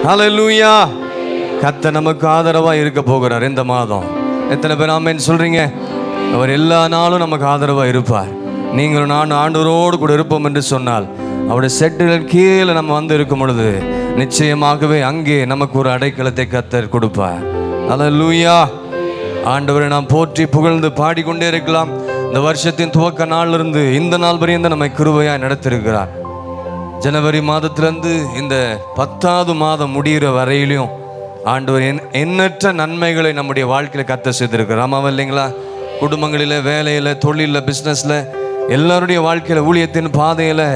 ஹல்லேலூயா. கர்த்தர் நமக்கு ஆதரவாக இருக்க போகிறார் இந்த மாதம். எத்தனை பேர் ஆமென் சொல்றீங்க? அவர் எல்லா நாளும் நமக்கு ஆதரவாக இருப்பார். நீங்களும் நான் ஆண்டவரோடு கூட இருப்போம் என்று சொன்னால் அவருடைய செட்டுகள் கீழே நம்ம வந்து இருக்கும் பொழுது நிச்சயமாகவே அங்கே நமக்கு ஒரு அடைக்கலத்தை கர்த்தர் கொடுப்பார். ஹல்லேலூயா. ஆண்டவரை நாம் போற்றி புகழ்ந்து பாடிக்கொண்டே இருக்கலாம். இந்த வருஷத்தின் துவக்க நாளிலிருந்து இந்த நாள் வரையும் நம்மை கிருபையாய் நடத்திருக்கிறார். ஜனவரி மாதத்திலிருந்து இந்த 10வது மாதம் முடிகிற வரையிலும் ஆண்டவர் எண்ணற்ற நன்மைகளை நம்முடைய வாழ்க்கையில் கர்த்தர் செய்திருக்கிறார். ஆமாம் இல்லைங்களா? குடும்பங்களில், வேலையில், தொழிலில், பிஸ்னஸில், எல்லாருடைய வாழ்க்கையில், ஊழியத்தின் பாதையில்,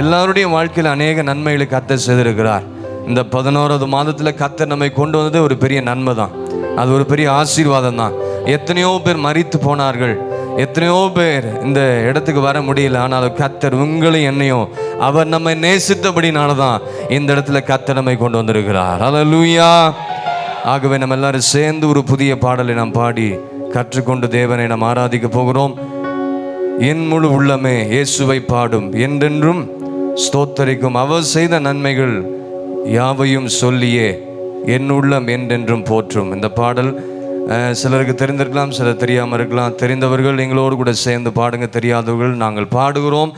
எல்லாருடைய வாழ்க்கையில் அநேக நன்மைகளை கர்த்தர் செய்திருக்கிறார். இந்த 11வது மாதத்தில் கர்த்தர் நம்மை கொண்டு வந்தது ஒரு பெரிய நன்மை தான். அது ஒரு பெரிய ஆசீர்வாதம் தான். எத்தனையோ பேர் மரித்து போனார்கள், எத்தனையோ பேர் இந்த இடத்துக்கு வர முடியல. ஆனால் கர்த்தர் உங்களையும் என்னையும் அவர் நம்மை நேசித்தபடினால தான் இந்த இடத்துல கர்த்தர் நம்மை கொண்டு வந்திருக்கிறார். ஹல்லேலூயா. ஆகவே நம்ம எல்லாரும் சேர்ந்து ஒரு புதிய பாடலை நாம் பாடி கற்றுக்கொண்டு தேவனை நாம் ஆராதிக்க போகிறோம். என் முழு உள்ளமே இயேசுவை பாடும், என்றென்றும் ஸ்தோத்தரிக்கும், அவர் செய்த நன்மைகள் யாவையும் சொல்லியே என் உள்ளம் என்றென்றும் போற்றும். இந்த பாடல் சிலருக்கு தெரிந்திருக்கலாம், சிலர் தெரியாமல் இருக்கலாம். தெரிந்தவர்கள் எங்களோடு கூட சேர்ந்து பாடுங்க, தெரியாதவர்கள் நாங்கள் பாடுகிறோம்.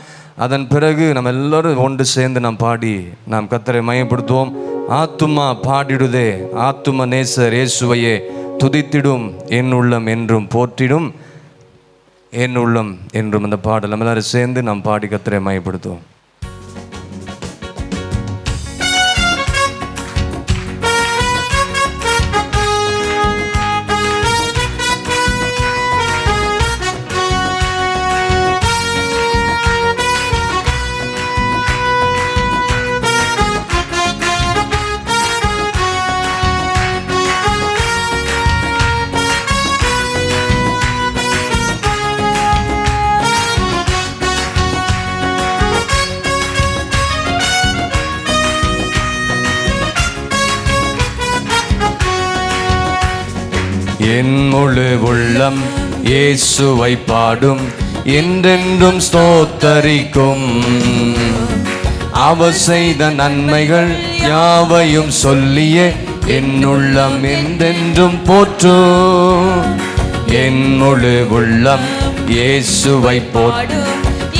அதன் பிறகு நம்ம எல்லோரும் ஒன்று சேர்ந்து நாம் பாடி நாம் கர்த்தரை மையப்படுத்துவோம். ஆத்துமா பாடிடுதே, ஆத்தும நேசர் இயேசுவையே துதித்திடும், என் உள்ளம் என்றும் போற்றிடும், என் உள்ளம் என்றும். அந்த பாடல் நம்ம எல்லாரும் சேர்ந்து நாம் பாடி கர்த்தரை மையப்படுத்துவோம். என் முழு உள்ளம் இயேசுவை பாடும், என்றென்றும் ஸ்தோத்தரிக்கும், அவர் செய்த நன்மைகள் யாவையும் சொல்லியே என் உள்ளம் என்றென்றும் போற்றும். என் முழு உள்ளம் இயேசுவை பாடும்,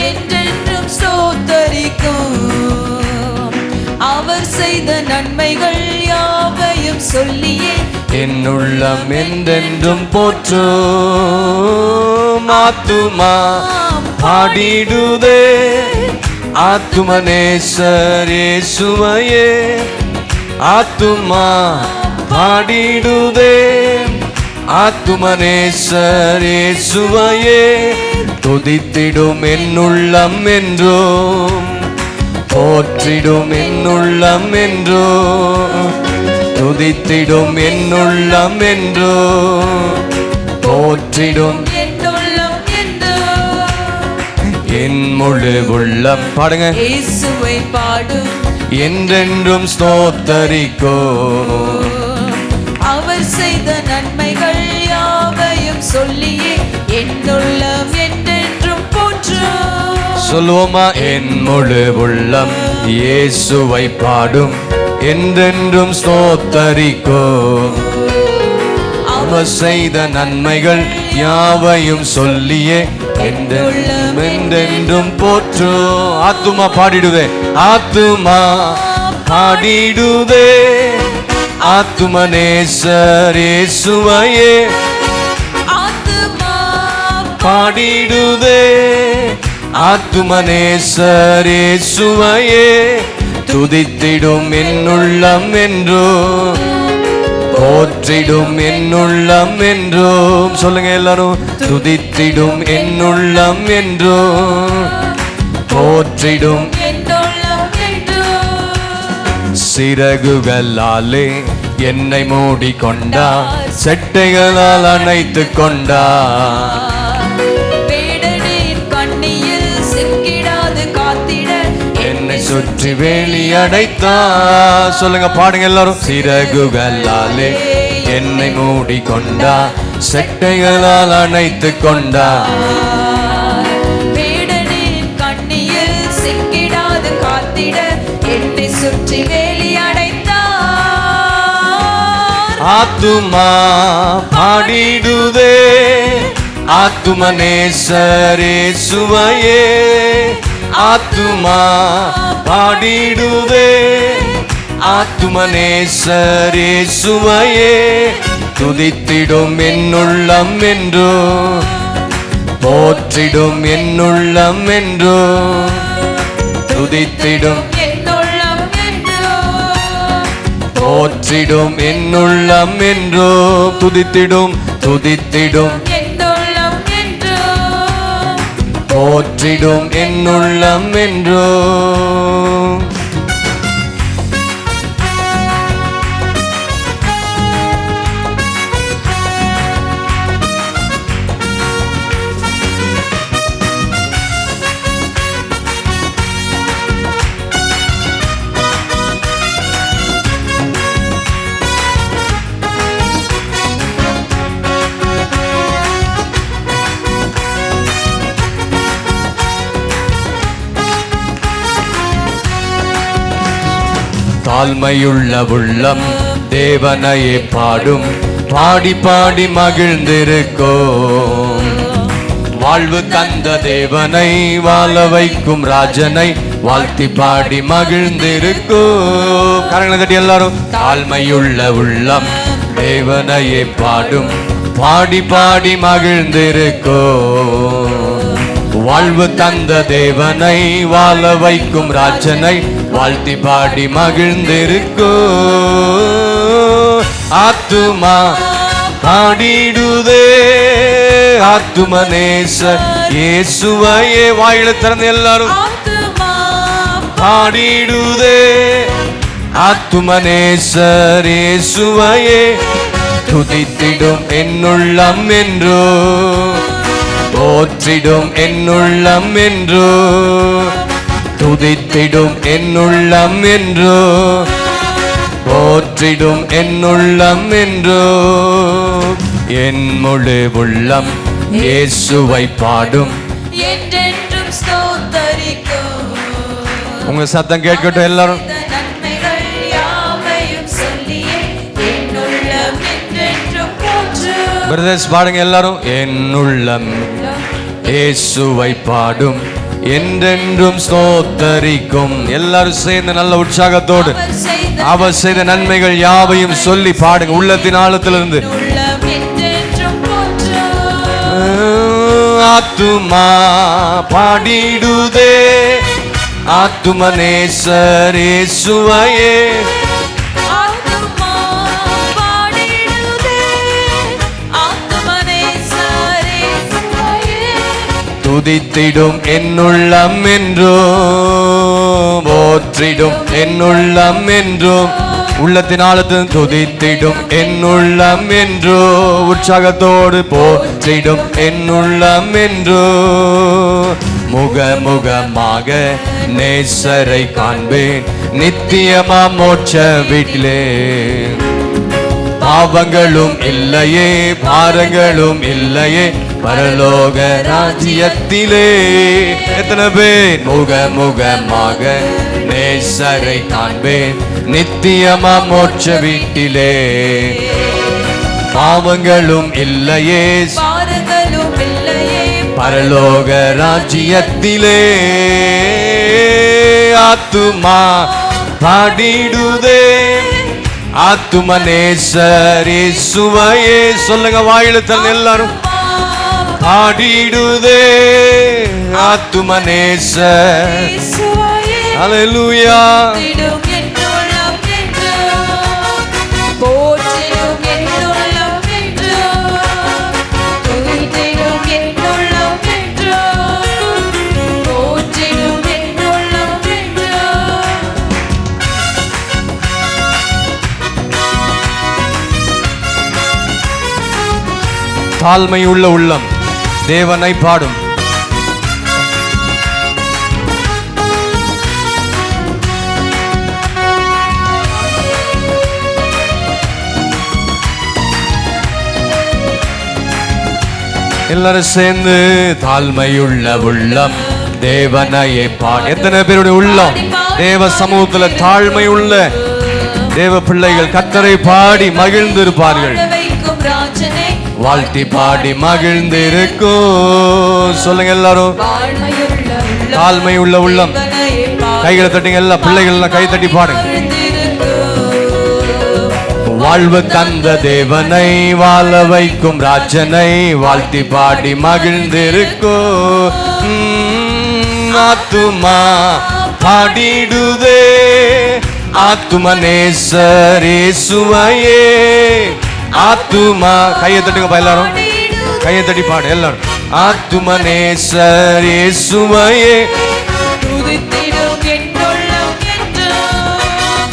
என்றென்றும் ஸ்தோத்தரிக்கும், அவர் செய்த நன்மைகள் யாவையும் சொல்லியே என் உள்ளம் என்றென்றும் போற்றும். ஆத்துமா பாடிடுதே, ஆத்தும நேசர் இயேசுவையே, ஆத்துமா பாடிடுதே, ஆத்தும நேசர் இயேசுவையே துதித்திடும், என் உள்ளம் என்றும் போற்றிடும், என் உள்ளம் என்றும் துதித்திடும், என் உள்ளம் என்றோ போற்றிடும், என் முழு உள்ளம் பாடுங்க இயேசுவை பாடும், என்றென்றும் ஸ்தோத்தரிக்கும், அவர் செய்த நன்மைகள் யாவையும் சொல்லியே என் உள்ளம் என்றென்றும் போற்றும். சொல்லுவோமா? என் முழு உள்ளம் இயேசுவை பாடும், என்றென்றும் ஸ்தோத்தரிக்கும், அவர் செய்த நன்மைகள் யாவையும் சொல்லியே என்றென்றும் போற்றும். ஆத்துமா பாடிடுதே, ஆத்துமா பாடிடுதே, ஆத்தும நேசர் இயேசுவையே, ஆத்துமா பாடிடுதே, ஆத்தும நேசர் இயேசுவையே துதித்திடும், என் உள்ளம் என்றும் போற்றிடும், என் உள்ளம் என்றும். சொல்லுங்க எல்லாரும். துதித்திடும், என் உள்ளம் என்றும் போற்றிடும், என் உள்ளம் என்றும். சிறகுகளாலே என்னை மூடிக்கொண்டார், செட்டைகளால் அணைத்து கொண்டார், வேடனின் கண்ணியில் சிக்கிடாது காத்திட என்னை சுற்றி வேலி அடைத்தார். சொல்லுங்க பாடுங்க எல்லாரும். சிறகுகளாலே என்னை மூடிக்கொண்டார், செட்டைகளால் அணைத்து கொண்டார், வேடனின் கண்ணியில் சிக்கிடாது காத்திட என்னை சுற்றி வேலி அடைத்தார். ஆத்துமா பாடிடுதே ஆத்துமனேசரே சுவையே ஆத்துமா பாடிடுதே ஆத்துமனேசரே சுவையே துதித்திடும் என்னுள்ளம் என்றோ போற்றிடும் என்னுள்ளம் என்றோ துதித்திடும் என்னுள்ளம் என்றோ போற்றிடும் என்னுள்ளம் என்றோ துதித்திடும் துதித்திடும் என்னுள்ளம் என்றோ போற்றிடும் என்னுள்ளம் என்றோ தாழ்மையுள்ள உள்ளம் தேவனையே பாடும் பாடி பாடி மகிழ்ந்திருக்கும் வாழ்வு தந்த தேவனை வாழ வைக்கும் ராஜனை வாழ்த்தி பாடி மகிழ்ந்திருக்கும் கரங்களை தட்டி எல்லாரும் தாழ்மையுள்ள உள்ளம் தேவனையே பாடும் பாடி பாடி மகிழ்ந்திருக்கும் வாழ்வு தந்த தேவனை வாழ வைக்கும் ராஜனை வாழ்த்தி பாடி மகிழ்ந்திருக்கோ ஆத்துமா பாடிடுதே ஆத்துமனேசர் இயேசுவையே வாயில திறந்து எல்லாரும் ஆத்துமா பாடிடுதே ஆத்துமனேசர் இயேசுவையே துதித்திடும் என்னுள்ளம் என்றோ போற்றிடும் என்னுள்ளம் என்றோ துதித்திடும் என்னுள்ளம் என்றோ போற்றிடும் என்னுள்ளம் என்றோ என் முழு உள்ளம் இயேசுவை பாடும் என்றென்றும் ஸ்தோத்தரிக்கும் உங்க சத்தம் கேட்கட்டும் எல்லாரும் நன்மைகள் யாவையும் சொல்லியே என்னுள்ளம் என்றென்றும் போற்றும் பிரதர்ஸ் பாடுங்க எல்லாரும் என் உள்ளம் இயேசுவை பாடும் என்றென்றும் ஸ்தோத்தரிக்கும் எல்லாரும் சேர்ந்து நல்ல உற்சாகத்தோடு அவர் செய்த நன்மைகள் யாவையும் சொல்லி பாடுங்க உள்ளத்தின் ஆழத்திலிருந்து உள்ளம் என்றென்றும் போற்றும் ஆத்துமா பாடிடுதே ஆத்துமனேசர் இயேசுவையே ஆத்துமா பாடிடுதே ஆத்துமனேசர் இயேசுவையே துதித்திடும் என்னுள்ளம் என்றோ போற்றிடும் என்னுள்ளம் என்றோ உள்ளத்தின் ஆழத்தில் துதித்திடும் என்னுள்ளம் என்றோ உற்சாகத்தோடு போற்றிடும் என்னுள்ளம் என்றோ முகமுகமாக நேசரை காண்பேன் நித்தியமா மோட்ச வீட்டிலே பாவங்களும் இல்லையே பாரங்களும் இல்லையே பரலோக ராஜ்யத்திலே எத்தனை பேர் முகமுகமாக நேசரை காண்பேன் நித்தியமா மோட்ச வீட்டிலே பாவங்களும் இல்லையே பாரங்களும் இல்லையே பரலோக ராஜ்யத்திலே ஆத்துமா பாடிடுதே ஆத்துமனேசர் இயேசுவையே சொல்லுங்க வாயில தள்ளி எல்லாரும் பாடிடுதே ஆத்துமனேசர் இயேசுவையே ஹல்லேலூயா துதித்திடும் என்னுள்ளம் என்றும் போற்றிடும் என்னுள்ளம் என்றும் துதித்திடும் என்னுள்ளம் என்றும் போற்றிடும் என்னுள்ளம் என்றும் தாழ்மையுள்ள உள்ளம் தேவனை பாடும் எல்லாரும் சேர்ந்து தாழ்மையுள்ள உள்ளம் தேவனையே பாடு எத்தனை பேருடைய உள்ளம் தேவ சமூகத்துல தாழ்மையுள்ள தேவ பிள்ளைகள் கர்த்தரை பாடி மகிழ்ந்திருப்பார்கள். வாழ வைக்கும் ராஜனை வாழ்த்தி பாடி மகிழ்ந்திருக்கும். சொல்லுங்க எல்லாரும். தாழ்மை உள்ள உள்ளம். கைகளை தட்டிங்க. எல்லா பிள்ளைகள் எல்லாம் கை தட்டி பாடுங்க. வாழ்வு தந்த தேவனை வாழ வைக்கும் ராஜனை வாழ்த்தி பாடி மகிழ்ந்திருக்கும். ஆத்துமா பாடிடுதே ஆத்தும நேசர் இயேசுவையே. ஆத்துமா கையை தட்டுங்க எல்லாரும். கையை தட்டி பாடு எல்லாரும். ஆத்தும நேசர் இயேசுவையே. துதித்திடும் என்னுள்ளம் என்றும்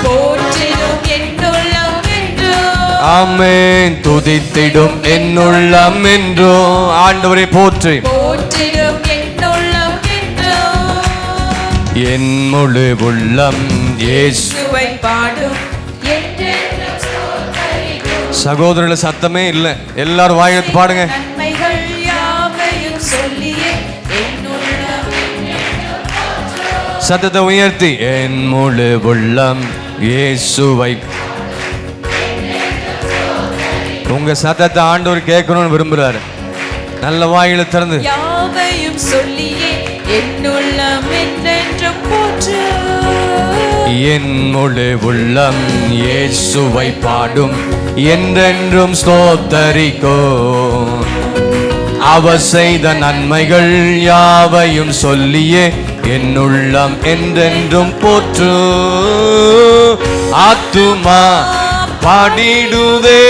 போற்றிடும் என்னுள்ளம் என்றும். ஆமென். துதித்திடும் என்னுள்ளம் என்றும். ஆண்டவரை போற்றி போற்றிடும் என்னுள்ளம் என்றும். என் முழு உள்ளம் இயேசு இயேசுவை பாடும் என்றென்றும் ஸ்தோத்தரிக்கும். சகோதரர்கள சத்தமே இல்லை. எல்லாரும் வாயெடுத்து பாடுங்க. நன்மைகள் யாவையும் சொல்லியே என்னுள்ளம் சத்தத்தை உயர்த்தி என் முழு உள்ளம் இயேசுவை. உங்க சத்தத்தை ஆண்டவர் கேட்கணும்னு விரும்புறாரு. நல்ல வாயில திறந்து யாவையும் சொல்லியே என்னுள்ளம் என்றென்றும் போற்று. என் முழு உள்ளம் இயேசுவை பாடும் என்றென்றும் ஸ்தோத்தரிக்கும். அவர் செய்த நன்மைகள் யாவையும் சொல்லியே என்னுள்ளம் என்றென்றும் போற்று. ஆத்துமா பாடிடுதே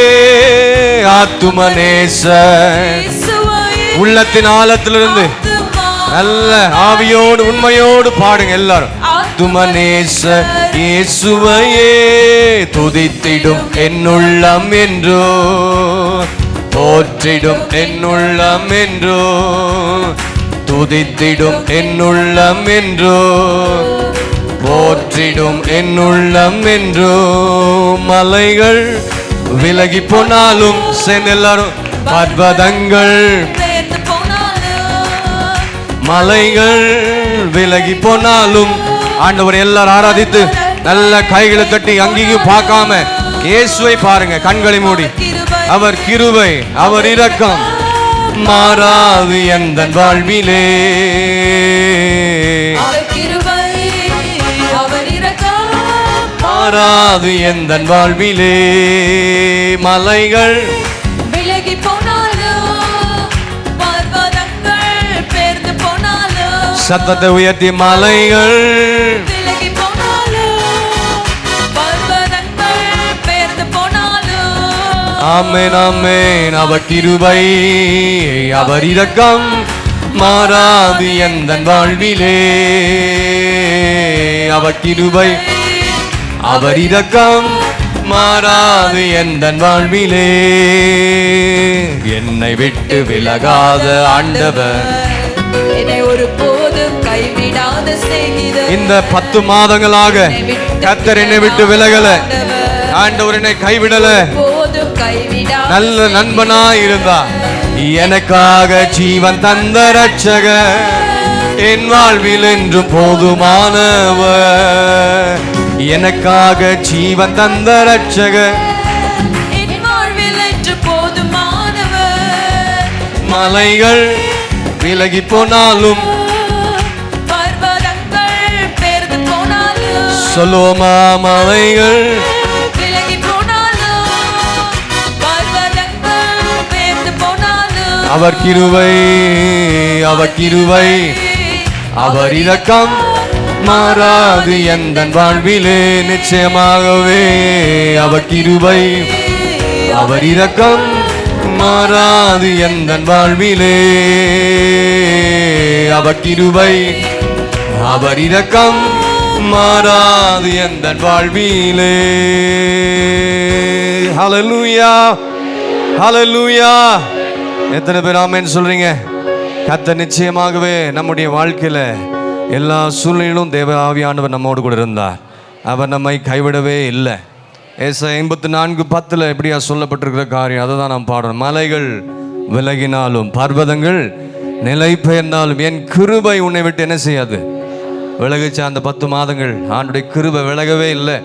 ஆத்தும நேசர். இயேசுவையே உள்ளத்தின் ஆழத்திலிருந்து ஆத்துமா நல்ல ஆவியோடு உண்மையோடு பாடுங்க எல்லாரும். ஆத்தும நேசர் இயேசுவையே. துதித்திடும் என்னுள்ளம் என்றோ போற்றிடும் என்னுள்ளம் என்றோ. துதித்திடும் என்னுள்ளம் என்றோ போற்றிடும் என்னுள்ளம் என்றோ. மலைகள் விலகி போனாலும் சேர்ந்து எல்லாரும். பர்வதங்கள் பெயர்ந்து போனாலும் மலைகள் விலகி போனாலும் ஆண்டவர் எல்லாரும் ஆராதித்து நல்ல கைகளை தட்டி அங்கேயும் பார்க்காம இயேசுவை பாருங்க. கண்களை மூடி. அவர் கிருபை அவர் இரக்கம் மாறாது எந்தன் வாழ்விலே. அவர் கிருபை அவர் இரக்கம் மாறாது எந்தன் வாழ்விலே. மலைகள் விலகி போனாலும் பர்வதங்கள் பெயர்ந்து போனாலும். சத்தத்தை உயர்த்தி மலைகள் விலகி போனாலும் பர்வதங்கள் பெயர்ந்து போனாலும். ஆமென் ஆமென். அவர் கிருபை அவர் இரக்கம் மாறாது எந்தன் வாழ்விலே. அவர் கிருபை அவர் இரக்கம் மாறாது எந்தன் வாழ்விலே. என்னை விட்டு விலகாத ஆண்டவர். என்னை ஒரு போதும் கைவிடாத சிநேகிதர். இந்த 10 மாதங்களாக கர்த்தர் என்னை விட்டு விலகல. ஆண்டவர் என்னை கைவிடல. போதும் கைவிடாத நல்ல நண்பனா இருந்தா. எனக்காக ஜீவன் தந்த ரட்சகர் என் வாழ்வில் என்றும் போதுமானவர். எனக்காக ஜீவன் தந்த ரட்சகர் என் வாழ்வில் என்று போதுமானவர். மலைகள் விலகி போனாலும் பர்வதங்கள் பெயர்ந்து போனாலும். சொல்லுவோமா மலைகள் விலகி போனாலும் பர்வதங்கள் பெயர்ந்து போனாலும். அவர் கிருபை அவர் கிருபை அவர் இரக்கம் மாறாது எந்தன் வாழ்விலே. நிச்சயமாகவே அவர் கிருபை அவர் இரக்கம் மாறாது எந்தன் வாழ்விலே. அவர் கிருபை அவர் இரக்கம் மாறாது எந்தன் வாழ்விலே. ஹல்லேலூயா ஹல்லேலூயா. எத்தனை பேர் ஆமென் சொல்றீங்க? கர்த்தர் நிச்சயமாகவே நம்முடைய வாழ்க்கையில எல்லா சூழ்நிலையிலும் தேவ ஆவியானவர் நம்மோடு கூட இருந்தார். அவர் நம்மை கைவிடவே இல்லை. ஏசாயா 54:10 எப்படியா சொல்லப்பட்டிருக்கிற காரியம் அதை தான் நாம் பாடணும். மலைகள் விலகினாலும் பர்வதங்கள் நிலை பெயர்ந்தாலும் என் கிருபை உன்னை விட்டு என்ன செய்யாது. விலகுச்சா அந்த 10 மாதங்கள் ஆண்டுடைய கிருபை விலகவே இல்லை.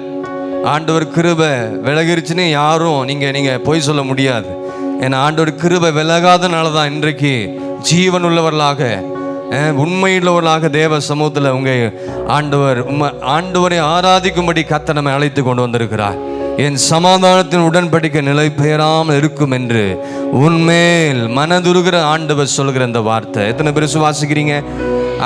ஆண்டவர் கிருபை விலகிருச்சுன்னு யாரும் நீங்கள் பொய் சொல்ல முடியாது. ஏன்னா ஆண்டவர் கிருபை விலகாதனால தான் இன்றைக்கு ஜீவன் உள்ளவர்களாக உண்மையுள்ளவர்களாக தேவ சமூகத்தில் ஆண்டவரை ஆராதிக்கும்படி கர்த்தர் நம்மை அழைத்து கொண்டு வந்திருக்கிறார். என் சமாதானத்தின் உடன்படிக்கை நிலை பெயராமல் இருக்கும் என்று உன்மேல் மனதுருகிற ஆண்டவர் சொல்கிற இந்த வார்த்தை எத்தனை பேர் விசுவாசிக்கிறீங்க?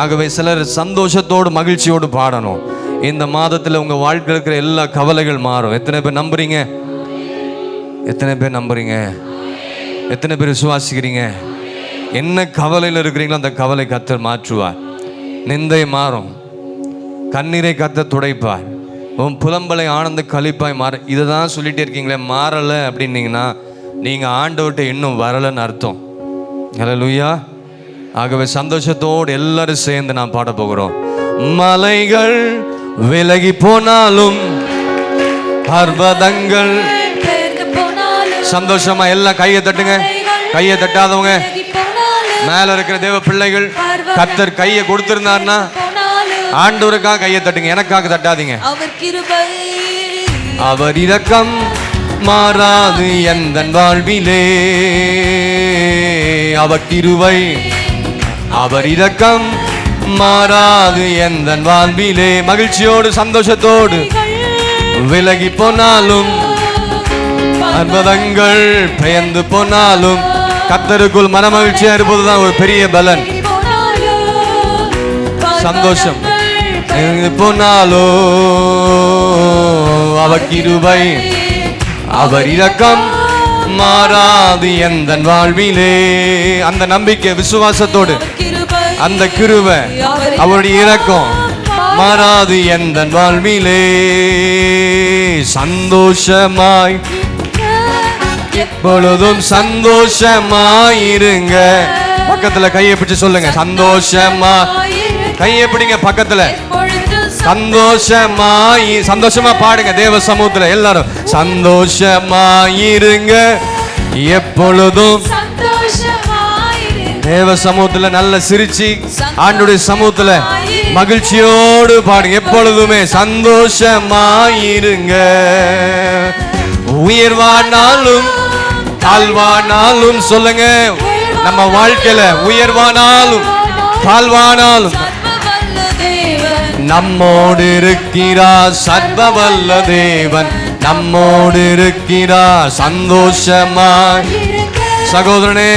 ஆகவே சிலர் சந்தோஷத்தோடு மகிழ்ச்சியோடு பாடணும். இந்த மாதத்தில் உங்கள் வாழ்க்கையில் இருக்கிற எல்லா கவலைகள் மாறும். எத்தனை பேர் நம்புறீங்க? எத்தனை பேர் நம்புறீங்க? எத்தனை பேர் விசுவாசிக்கிறீங்க? என்ன கவலையில் இருக்கிறீங்களோ அந்த கவலை கர்த்தர் மாற்றுவார். நிந்தை மாறும், கண்ணீரை கர்த்தர் துடைப்பார், உன் புலம்பலை ஆனந்த களிப்பாய் மாற. இதை தான் சொல்லிகிட்டே இருக்கீங்களே, மாறலை அப்படின்னீங்கன்னா நீங்கள் ஆண்டவர்கிட்ட இன்னும் வரலைன்னு அர்த்தம். ஹல்லேலூயா. ஆகவே சந்தோஷத்தோடு எல்லாரும் சேர்ந்து நாம் பாட போகிறோம். மலைகள் விலகி போனாலும் பர்வதங்கள் சந்தோஷமா எல்லாம் கையை தட்டுங்க. கையை தட்டாதவங்க, மேல இருக்கிற தேவ பிள்ளைகள், கர்த்தர் கையை கொடுத்திருந்தார்னா ஆண்டவருக்காக கையை தட்டுங்க, எனக்காக தட்டாதீங்க. அவர் இரக்கம் மாறாது எந்தன் வாழ்விலே, அவர் கிருபை, அவர் இரக்கம் மாறாது எந்தன் வாழ்விலே. மகிழ்ச்சியோடு சந்தோஷத்தோடு விலகி போனாலும் பர்வதங்கள் பெயர்ந்து போனாலும் கர்த்தருக்குள் மனமகிழ்ச்சியா இருப்பதுதான் ஒரு பெரிய பலன். சந்தோஷம் போனாலோ அவர் கிருபை, அவர் இரக்கம் மாறாது எந்தன் வாழ்விலே. அந்த நம்பிக்கை விசுவாசத்தோடு, அந்த கிருபை அவருடைய இரக்கம் மாறாது எந்தன் வாழ்விலே. சந்தோஷமாய் எப்பொழுதும் சந்தோஷமாயிருங்க. பக்கத்துல கையை பிடிச்சு சொல்லுங்க, சந்தோஷமா. கையை பிடிங்க பக்கத்துல. சந்தோஷமா பாடுங்க தேவ சமூகத்துல எல்லாரும். சந்தோஷமாயிருங்க எப்பொழுதும். தேவ சமூகத்துல நல்ல சிரிச்சு ஆண்டுடைய சமூகத்துல மகிழ்ச்சியோடு பாடுங்க. எப்பொழுதுமே சந்தோஷமாயிருங்க. உயர்வானாலும் தாழ்வானாலும் சொல்லுங்க, நம்ம வாழ்க்கையில உயர்வானாலும் தாழ்வானாலும் நம்மோடு இருக்கிறார். சர்வவல்ல தேவன் நம்மோடு இருக்கிறார். சந்தோஷமாய் சகோதரனே,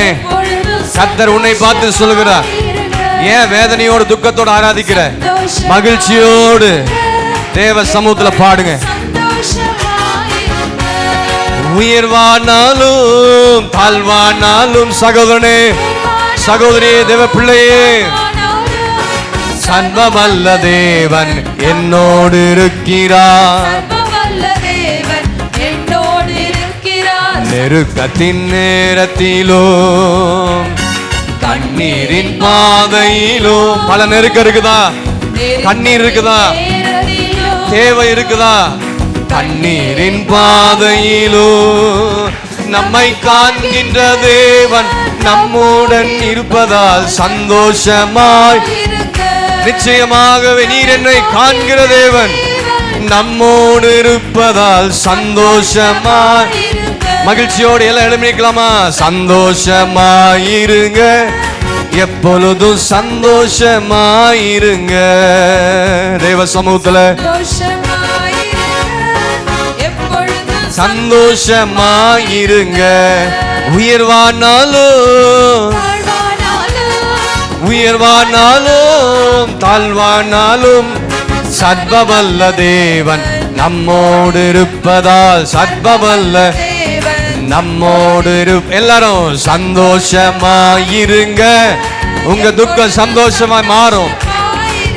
கர்த்தர் உன்னை பார்த்து சொல்லுகிறார், ஏன் வேதனையோடு துக்கத்தோடு ஆராதிக்கிற? மகிழ்ச்சியோடு தேவ சமூகத்துல பாடுங்க. உயர்வானாலும் தாழ்வானாலும் சகோதரனே, சகோதரியே, தேவ பிள்ளையே, சர்வவல்ல தேவன் என்னோடு இருக்கிறார். நெருக்கத்தின் நேரத்திலும் கண்ணீரின் பாதையிலும். பல நெருக்கம் இருக்குதா? கண்ணீர் இருக்குதா? தேவை இருக்குதா? கண்ணீரின் பாதையிலும் நம்மை காண்கின்ற தேவன் நம்முடன் இருப்பதால் சந்தோஷமாய். நிச்சயமாகவே நீர் என்னை காண்கிற தேவன் நம்மோடு இருப்பதால் சந்தோஷமாய். மகிழ்ச்சியோடு எல்லாம் எழுப்பிக்கலாமா? சந்தோஷமாயிருங்க எப்பொழுதும் சந்தோஷமாயிருங்க. தேவ சமூகத்துல சந்தோஷமாயிருங்க. உயர்வானாலும் தாழ்வானாலும் சர்வவல்ல தேவன் நம்மோடு இருப்பதால். சர்வவல்ல நம்மோடு எல்லாரும் சந்தோஷமாயிருங்க. உங்க துக்கம் சந்தோஷமாய் மாறும்.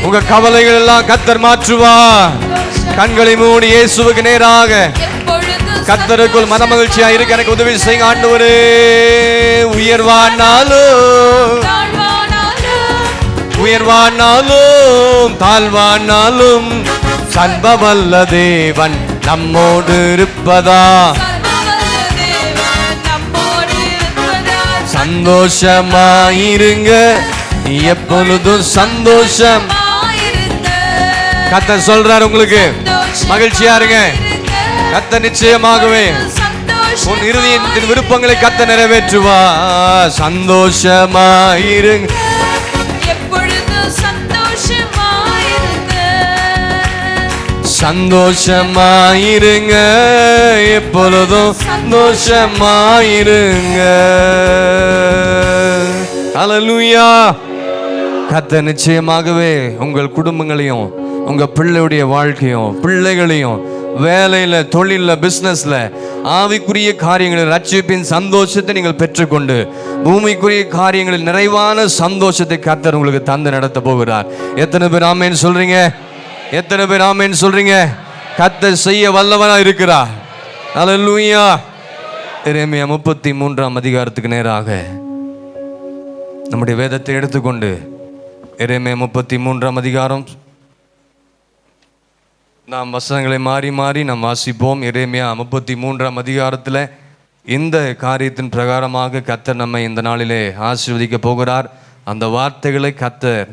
உங்க கவலைகள் எல்லாம் கர்த்தர் மாற்றுவா. கண்களை மூடி இயேசுவுக்கு நேராக கர்த்தருக்குள் மனமகிழ்ச்சியா இருக்க எனக்கு உதவி செய்யுங்க ஆண்டவரே. உயர்வானாலும் தாழ்வானாலும் சர்வவல்ல தேவன் நம்மோடு இருப்பதா. சந்தோஷமாயிருங்க எப்பொழுதும் சந்தோஷம். கர்த்தர் சொல்றார் உங்களுக்கு, மகிழ்ச்சியா இருங்க. கர்த்தர் நிச்சயமாகவே உன் இருதயத்தின் விருப்பங்களை கர்த்தர் நிறைவேற்றுவா. சந்தோஷமாயிருங்க, எப்பொழுதும் சந்தோஷமாயிருங்க. சந்தோஷமாயிருங்க, எப்பொழுதும் சந்தோஷமாயிருங்க. ஹல்லேலூயா. கர்த்தர் நிச்சயமாகவே உங்கள் குடும்பங்களையும் உங்க பிள்ளையுடைய வாழ்க்கையும் பிள்ளைகளையும் வேலையில தொழில பிசினஸ்ல ஆவிக்குரிய காரியங்களில் ரட்சிப்பின் சந்தோஷத்தை நீங்கள் பெற்றுக்கொண்டு பூமிக்குரிய காரியங்களில் நிறைவான சந்தோஷத்தை கர்த்தர் உங்களுக்கு தந்து நடத்த போகிறார். எத்தனை பேர் ஆமென் சொல்றீங்க? எத்தனை பேர் ஆமென் சொல்றீங்க? கர்த்தர் செய்ய வல்லவனா இருக்கிறார். ஹல்லேலூயா. எரேமியா 33ஆம் அதிகாரத்துக்கு நேராக நம்முடைய வேதத்தை எடுத்துக்கொண்டு எரேமியா 33ஆம் அதிகாரம் நாம் வசனங்களை மாறி மாறி நாம் வாசிப்போம். எரேமியா 33ஆம் அதிகாரத்தில் இந்த காரியத்தின் பிரகாரமாக கர்த்தர் நம்மை இந்த நாளிலே ஆசீர்வதிக்க போகிறார். அந்த வார்த்தைகளை கர்த்தர்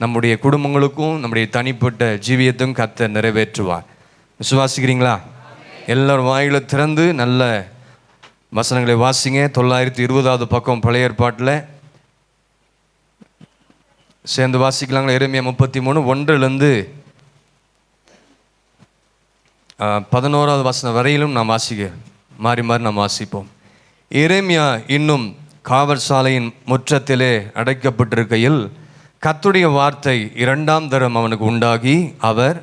நம்முடைய குடும்பங்களுக்கும் நம்முடைய தனிப்பட்ட ஜீவியத்துக்கும் கர்த்தர் நிறைவேற்றுவார். விசுவாசிக்கிறீங்களா? எல்லாரும் வாயில திறந்து நல்ல வசனங்களை வாசிங்க. 920வது பக்கம் பழைய ஏற்பாட்டில் சேர்ந்து வாசிக்கலாங்களா? எரேமியா 33 1லேருந்து 11வது வசனம் வரையிலும் நாம் மாறி மாறி நாம் வாசிப்போம். எரேமியா இன்னும் காவற்சாலையின் முற்றத்திலே அடைக்கப்பட்டிருக்கையில் கர்த்தருடைய வார்த்தை 2ஆம் தரம் அவனுக்கு உண்டாகி, அவர்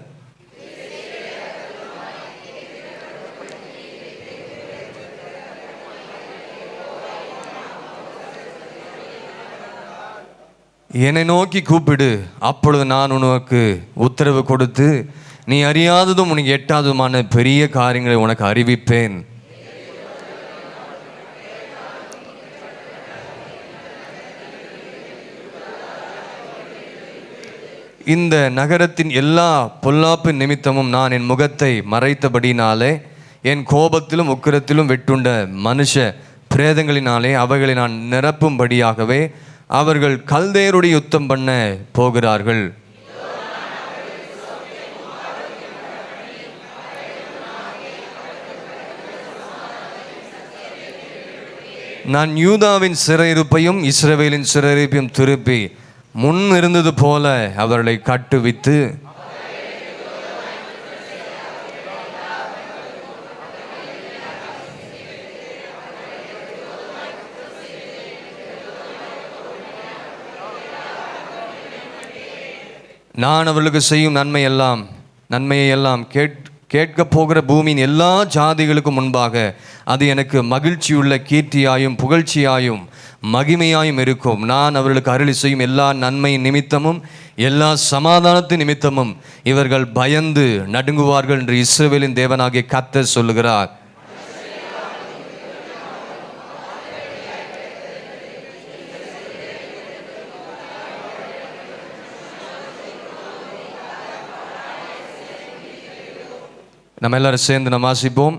என்னை நோக்கி கூப்பிடு, அப்பொழுது நான் உனக்கு உத்தரவு கொடுத்து நீ அறியாததும் உனக்கு எட்டாததுமான பெரிய காரியங்களை உனக்கு அறிவிப்பேன். இந்த நகரத்தின் எல்லா பொல்லாப்பு நிமித்தமும் நான் என் முகத்தை மறைத்தபடினாலே என் கோபத்திலும் உக்கிரத்திலும் வெட்டுண்ட மனுஷ பிரேதங்களினாலே அவைகளை நான் நிரப்பும்படியாகவே அவர்கள் கல்தேயருடைய யுத்தம் பண்ண போகிறார்கள். நான் யூதாவின் சிறையிருப்பையும் இஸ்ரவேலின் சிறையிருப்பையும் திருப்பி முன் இருந்தது போல அவர்களை கட்டுவித்து நான் அவர்களுக்கு செய்யும் நன்மையெல்லாம் கேட்க போகிற பூமியின் எல்லா ஜாதிகளுக்கும் முன்பாக அது எனக்கு மகிழ்ச்சியுள்ள கீர்த்தியாயும் புகழ்ச்சியாயும் மகிமையாயும் இருக்கும். நான் அவர்களுக்கு அருளி செய்யும் எல்லா நன்மை நிமித்தமும் எல்லா சமாதானத்தின் நிமித்தமும் இவர்கள் பயந்து நடுங்குவார்கள் என்று இஸ்ரவேலின் தேவனாகிய கர்த்தர் சொல்லுகிறார். நம்ம எல்லாரும் சேர்ந்து நம்ம வாசிப்போம்.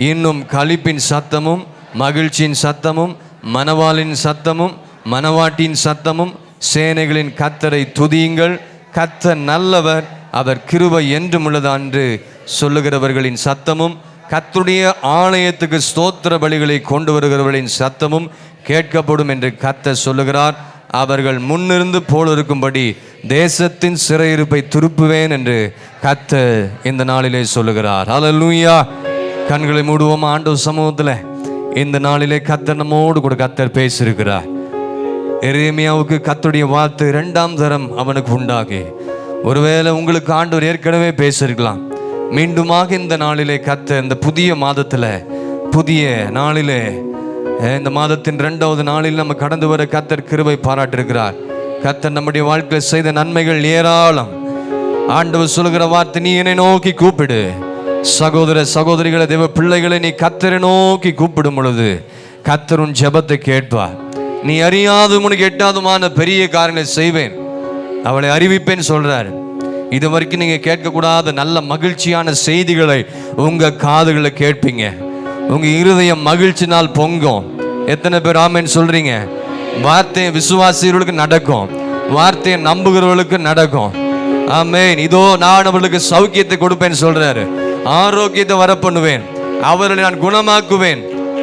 இன்னும் களிப்பின் சத்தமும் மகிழ்ச்சியின் சத்தமும் மணவாளின் சத்தமும் மணவாட்டின் சத்தமும் சேனைகளின் கர்த்தரை துதியுங்கள், கர்த்தர் நல்லவர், அவர் கிருபை என்றும் உள்ளது என்று சொல்லுகிறவர்களின் சத்தமும் கர்த்தருடைய ஆலயத்துக்கு ஸ்தோத்திர பலிகளை கொண்டு வருகிறவர்களின் சத்தமும் கேட்கப்படும் என்று கர்த்தர் சொல்லுகிறார். அவர்கள் முன்னிருந்து போல் இருக்கும்படி தேசத்தின் சிறையிருப்பை திருப்புவேன் என்று கர்த்தர் இந்த நாளிலே சொல்லுகிறார். ஹல்லேலூயா. கண்களை மூடுவோம். ஆண்டவர் சமூகத்தில் இந்த நாளிலே கர்த்தர் நம்மோடு கூட கர்த்தர் பேசியிருக்கிறார். எரேமியாவுக்கு கர்த்தருடைய வார்த்தை 2ஆம் தரம் அவனுக்கு உண்டாகி, ஒருவேளை உங்களுக்கு ஆண்டவர் ஏற்கனவே பேசியிருக்கலாம். மீண்டுமாக இந்த நாளிலே கர்த்தர் இந்த புதிய மாதத்தில் புதிய நாளிலே இந்த மாதத்தின் 2வது நாளில் நம்ம கடந்து வர கர்த்தர் கிருபை பாராட்டிருக்கிறார். கர்த்தர் நம்முடைய வாழ்க்கையில் செய்த நன்மைகள் ஏராளம். ஆண்டவர் சொல்லுகிற வார்த்தை, நீ என்னை நோக்கி கூப்பிடு. சகோதர சகோதரிகளை, தேவ பிள்ளைகளை, நீ கர்த்தரை நோக்கி கூப்பிடும் பொழுது கர்த்தர் உன் ஜெபத்தை கேட்பார். நீ அறியாதும் உனக்கு எட்டாதுமான பெரிய காரியங்களை செய்வேன், அவளை அறிவிப்பேன்னு சொல்றாரு. இது வரைக்கும் நீங்க கேட்கக்கூடாத நல்ல மகிழ்ச்சியான செய்திகளை உங்க காதுகளை கேட்பீங்க. உங்க இருதயம் மகிழ்ச்சினால் பொங்கும். எத்தனை பேர் ஆமென் சொல்றீங்க? வார்த்தையை விசுவாசிகளுக்கு நடக்கும், வார்த்தையை நம்புகிறவர்களுக்கு நடக்கும். ஆமென். இதோ நான் அவர்களுக்கு சௌக்கியத்தை கொடுப்பேன்னு சொல்றாரு, ஆரோக்கியத்தை வர பண்ணுவேன், அவர்களை நான் குணமாக்குவேன்.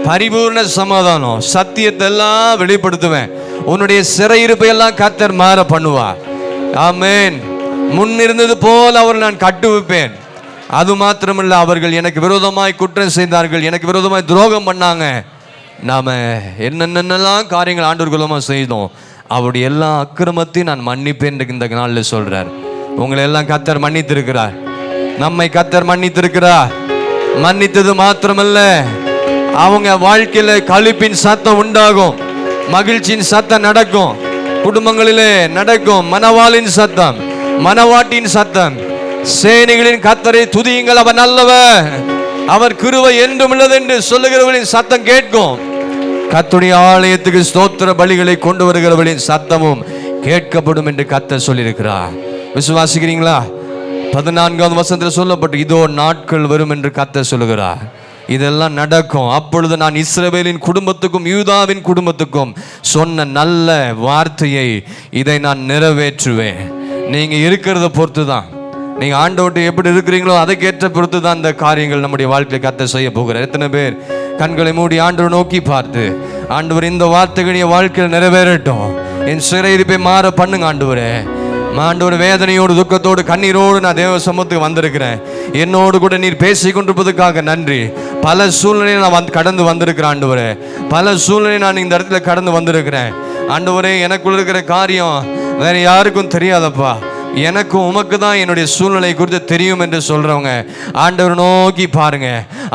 பரிபூர்ண சமாதானம், சத்தியத்தை எல்லாம் வெளிப்படுத்துவேன். உன்னுடைய சிறையிருப்பை எல்லாம் கர்த்தர் மாற பண்ணுவார். ஆமென். முன்னிருந்தது போல் அவர்களை நான் கட்டுவிப்பேன். அது மாத்திரமல்ல, அவர்கள் எனக்கு விரோதமாய் குற்றம் செய்தார்கள், எனக்கு விரோதமாய் துரோகம் பண்ணாங்க. நாம என்னென்னலாம் காரியங்கள் ஆண்டவர் குலமா செய்தோம், அவருடைய எல்லா அக்கிரமத்தையும் நான் மன்னிப்பேன் இந்த நாளில் சொல்றார். உங்களை எல்லாம் கர்த்தர் மன்னித்திருக்கிறார். நம்மை கர்த்தர் மன்னித்திருக்கிறார். மன்னித்தது மாத்திரமல்ல, அவங்க வாழ்க்கையில களிப்பின் சத்தம் உண்டாகும், மகிழ்ச்சியின் சத்தம் நடக்கும், குடும்பங்களிலே நடக்கும். மனவாளின் சத்தம், மனவாட்டின் சத்தம், சேனைகளின் கர்த்தரை துதியுங்கள், அவர் நல்லவர், அவர் கிருபை என்றும் உள்ளது என்று சொல்லுகிறவர்களின் சத்தம் கேட்கும். கர்த்தருடைய ஆலயத்துக்கு ஸ்தோத்திர பலிகளை கொண்டு வருகிறவர்களின் சத்தமும் கேட்கப்படும் என்று கர்த்தர் சொல்லியிருக்கிறார். விசுவாசிக்கிறீங்களா? 14வது வசனத்தில் சொல்லப்பட்டு, இதோ நாட்கள் வரும் என்று கர்த்தர் சொல்லுகிறார். இதெல்லாம் நடக்கும். அப்பொழுது நான் இஸ்ரவேலின் குடும்பத்துக்கும் யூதாவின் குடும்பத்துக்கும் சொன்ன நல்ல வார்த்தையை, இதை நான் நிறைவேற்றுவேன். நீங்க இருக்கிறத பொறுத்து தான், நீங்க ஆண்டவர்கிட்ட எப்படி இருக்கிறீங்களோ அதுக்கேற்ற பொறுத்து தான் இந்த காரியங்கள் நம்முடைய வாழ்க்கையை கர்த்தர் செய்ய போகிறார். எத்தனை பேர் கண்களை மூடி ஆண்டவரை நோக்கி பார்த்து, ஆண்டவர் இந்த வார்த்தைகள் என் வாழ்க்கையில் நிறைவேறட்டும், என் சிறையிருப்பை மாற பண்ணுங்க ஆண்டவரே. ஆண்டவர், வேதனையோடு துக்கத்தோடு கண்ணீரோடு நான் தேவ சமூகத்துக்கு வந்திருக்கிறேன். என்னோடு கூட நீர் பேசி கொண்டிருப்பதற்காக நன்றி. பல சூழ்நிலையை நான் கடந்து வந்திருக்கிறேன் ஆண்டவரே. பல சூழ்நிலை நான் இந்த இடத்துல கடந்து வந்திருக்கிறேன் ஆண்டவரே. எனக்குள்ள இருக்கிற காரியம் வேற யாருக்கும் தெரியாதப்பா, எனக்கும் உமக்கு தான் என்னுடைய சூழ்நிலை குறித்து தெரியும் என்று சொல்றவங்க ஆண்டவர் நோக்கி பாருங்க.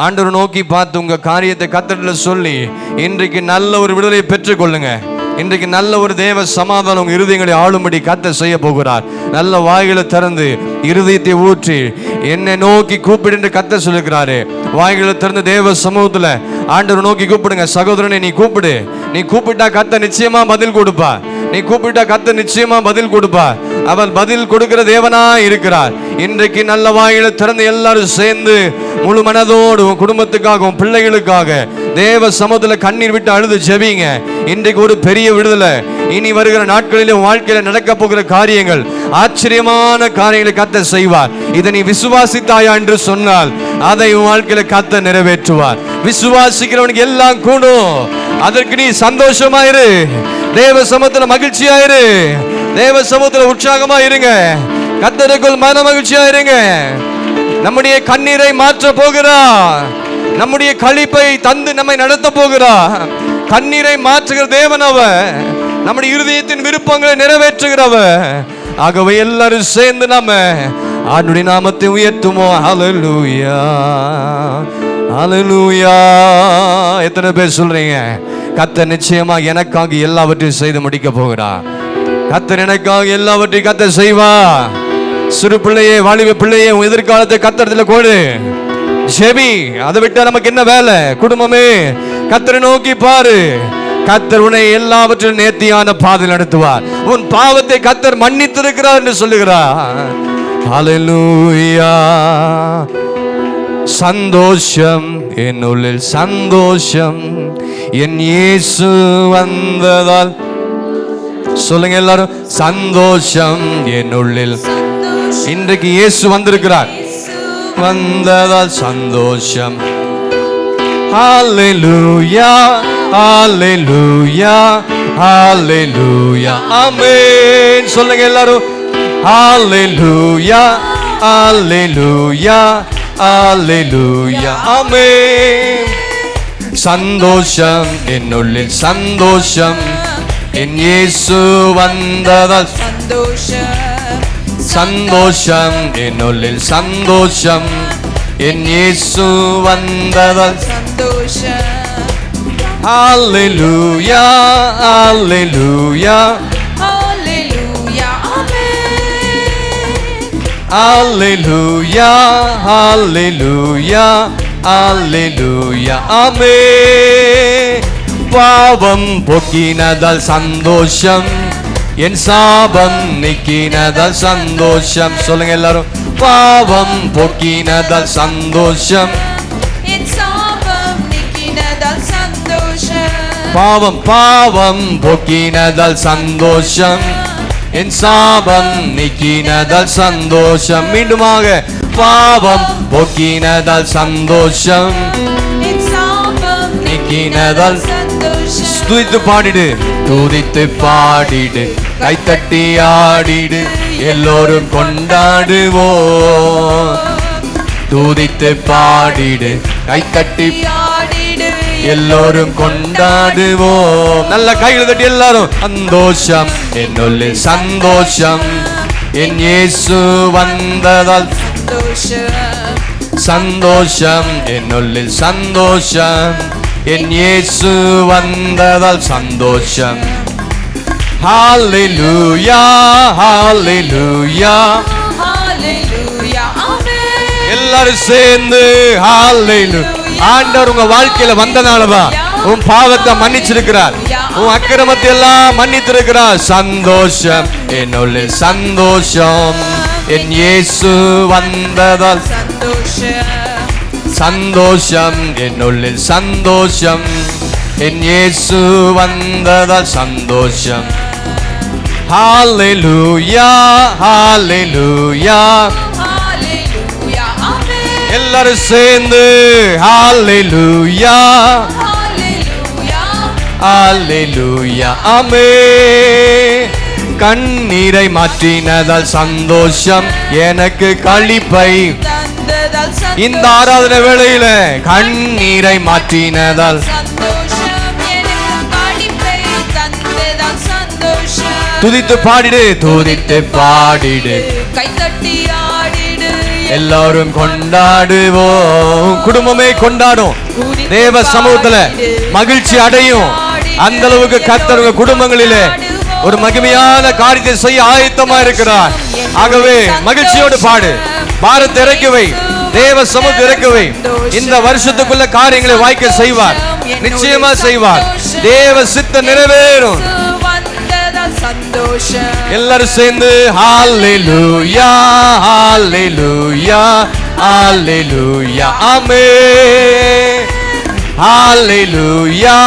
ஆண்டவர் நோக்கி பார்த்து உங்க காரியத்தை கர்த்தரிடத்தில் சொல்லி இன்றைக்கு நல்ல ஒரு விடுதலை பெற்றுக்கொள்ளுங்க. இன்றைக்கு நல்ல ஒரு தேவ சமாதானம் உங்க இருதயங்களை ஆளும்படி கர்த்தர் செய்ய போகிறார். நல்ல வாய்களை திறந்து இருதயத்தை ஊற்றி என்னை நோக்கி கூப்பிடு என்று கர்த்தர் சொல்லுகிறாரு. வாய்களை திறந்து தேவ சமூகத்துல ஆண்டவர் நோக்கி கூப்பிடுங்க. சகோதரனை நீ கூப்பிடு. நீ கூப்பிட்டா கர்த்தர் நிச்சயமா பதில் கொடுப்பா. நீ கூப்பிட்டா கர்த்தர் நிச்சயமா பதில் கொடுப்பா. அவர் பதில் கொடுக்கிற தேவனா இருக்கிறார். இன்றைக்கு நல்ல வாயில திறந்து எல்லாரும் சேர்ந்து முழு மனதோடு உன் குடும்பத்துக்காக, உன் பிள்ளைகளுக்காக தேவ சமூகத்துல கண்ணீர் விட்டு அழுது ஜெபிங்க. இன்றைக்கு ஒரு பெரிய விடுதலை. இனி வருகிற நாட்களில் உன் வாழ்க்கையில நடக்க போகிற காரியங்கள், ஆச்சரியமான காரியங்களை கர்த்தர் செய்வார். இதை நீ விசுவாசித்தாயா என்று சொன்னால் அதை உன் வாழ்க்கையில கர்த்தர் நிறைவேற்றுவார். விசுவாசிக்கிறவனுக்கு எல்லாம் கூடும். அதற்கு நீ சந்தோஷமாயிரு, தேவ சமூகத்துல மகிழ்ச்சியாயிரு, தேவ சமூகத்துல உற்சாகமா இருங்க, கர்த்தருக்குள் மன மகிழ்ச்சியா இருங்க. நம்முடைய கண்ணீரை மாற்ற போகிறார். நம்முடைய களிப்பை தந்து நம்மை நடத்த போகிறார். கண்ணீரை மாற்றுகிற தேவன் அவர். நம்முடைய இருதயத்தின் விருப்பங்களை நிறைவேற்றுகிறவர். ஆகவே எல்லாரும் சேர்ந்து நாம ஆண்டுடைய நாமத்தை உயர்த்துமோ. ஹல்லேலூயா, ஹல்லேலூயா. எத்தனை பேர் சொல்றீங்க கர்த்தர் நிச்சயமா எனக்காக எல்லாவற்றையும் செய்து முடிக்க போகிறார்? கர்த்தர் எனக்காக எல்லாவற்றையும் கர்த்தர் செய்வா. சிறு பிள்ளையே, வாலிப பிள்ளையே, உன் எதிர்காலத்தை கர்த்தரிடத்துல கொடு. ஜெபி. அதை விட்டா நமக்கு என்ன வேலை? குடும்பமே, கர்த்தரை நோக்கி பாரு. கர்த்தர் உன்னை எல்லாவற்றிலும் நேர்த்தியான பாதையில் நடத்துவார். உன் பாவத்தை கர்த்தர் மன்னித்திருக்கிறார் என்று சொல்லுகிறார். ஹல்லேலூயா. சந்தோஷம் என்னுள்ளில், சந்தோஷம் என் இயேசு வந்ததால். சொல்லுங்க எல்லாரும், சந்தோஷம் என்னுள்ளில். இன்றைக்கு இயேசு வந்திருக்கிறார், வந்ததால் சந்தோஷம். ஹல்லேலூயா, ஹல்லேலூயா, ஹல்லேலூயா. ஆமென். சொல்லுங்க எல்லாரும், ஹல்லேலூயா, ஹல்லேலூயா, ஹல்லேலூயா. ஆமென். சந்தோஷம் என்னுள்ளில், சந்தோஷம் என் இயேசு வந்ததால் சந்தோஷம். சந்தோஷம் என்னுள்ளில், சந்தோஷம் என் இயேசு வந்ததால் சந்தோஷம். ஹல்லேலூயா, ஹல்லேலூயா, ஹல்லேலூயா. ஆமென். ஹல்லேலூயா, ஹல்லேலூயா, ஹல்லேலூயா. ஆமென். பாவம் போக்கினதால் சந்தோஷம், என் சாபம் நீக்கினதால் சந்தோஷம். சொல்லுங்க எல்லாரும், பாவம் போக்கினதால் சந்தோஷம், என் சாபம் நீக்கினதால் சந்தோஷம். பாவம் பாவம் போக்கினதால் சந்தோஷம், என் சாபம் நீக்கினதால் சந்தோஷம். மீண்டுமாக, பாவம் போக்கினதால் சந்தோஷம் என் சாபம் நீக்கினதால் சந்தோஷம். துதித்து பாடிடு, துதித்து பாடிடு, கைத்தட்டி ஆடிடு, எல்லோரும் கொண்டாடுவோம். துதித்து பாடிடு, கைத்தட்டி ஆடிடு, எல்லோரும் கொண்டாடுவோம். நல்ல கையில் தட்டி எல்லாரும். சந்தோஷம் என்னுள்ளில் சந்தோஷம், என் இயேசு வந்ததால் சந்தோஷம். சந்தோஷம் என்னுள்ளில் சந்தோஷம், என் இயேசு வந்ததால் சந்தோஷம். ஹalleluya ஹalleluya ஹalleluya ஆமென். எல்லாரும் சேர்ந்து ஹalleluya. ஆண்டவர் உங்க வாழ்க்கையில வந்தனாலவா உன் பாவத்தை மன்னிச்சிருக்கிறார், உன் அக்கிரமத்தை எல்லாம் மன்னித்திருக்கிறார். சந்தோஷம் என்னுள்ளில் சந்தோஷம், என் இயேசு வந்ததால் சந்தோஷம். சந்தோஷம் என்னுள்ளில் சந்தோஷம், என் இயேசு வந்ததால் சந்தோஷம். ஹalleluya ஹalleluya ஹalleluya ஆமென். எல்லாரும் சேர்ந்து ஹalleluya ஹalleluya ஹalleluya ஆமென். கண்ணீரை மாற்றினதால் சந்தோஷம், எனக்கு களிப்பை தந்ததால் இந்த ஆராதனை வேளையில கண்ணீரை மாற்றினதால் சந்தோஷம். எனக்கு களிப்பை தந்ததால் சந்தோஷம். துதித்து பாடிடு, துதித்து பாடிடு, கைத்தட்டி ஆடிடு, எல்லாரும் கொண்டாடுவோம். குடும்பமே கொண்டாடும், தேவ சமூகத்துல மகிழ்ச்சி அடையும். அந்த அளவுக்கு கர்த்தர் உங்க குடும்பங்களிலே ஒரு மகிமையான காரியத்தை செய்ய ஆயத்தமா இருக்கிறார். ஆகவே மகிழ்ச்சியோடு பாடு, பாரத்தை இறக்குவை, தேவ சமூகத்தை இறக்குவை. இந்த வருஷத்துக்குள்ள காரியங்களை வாய்க்க செய்வார், நிச்சயமா செய்வார். தேவ சித்த நிறைவேறும். வந்ததால் சந்தோஷம். எல்லாரும் சேர்ந்து ஹalleluya ஹalleluya ஹalleluya ஆமென். ஹalleluya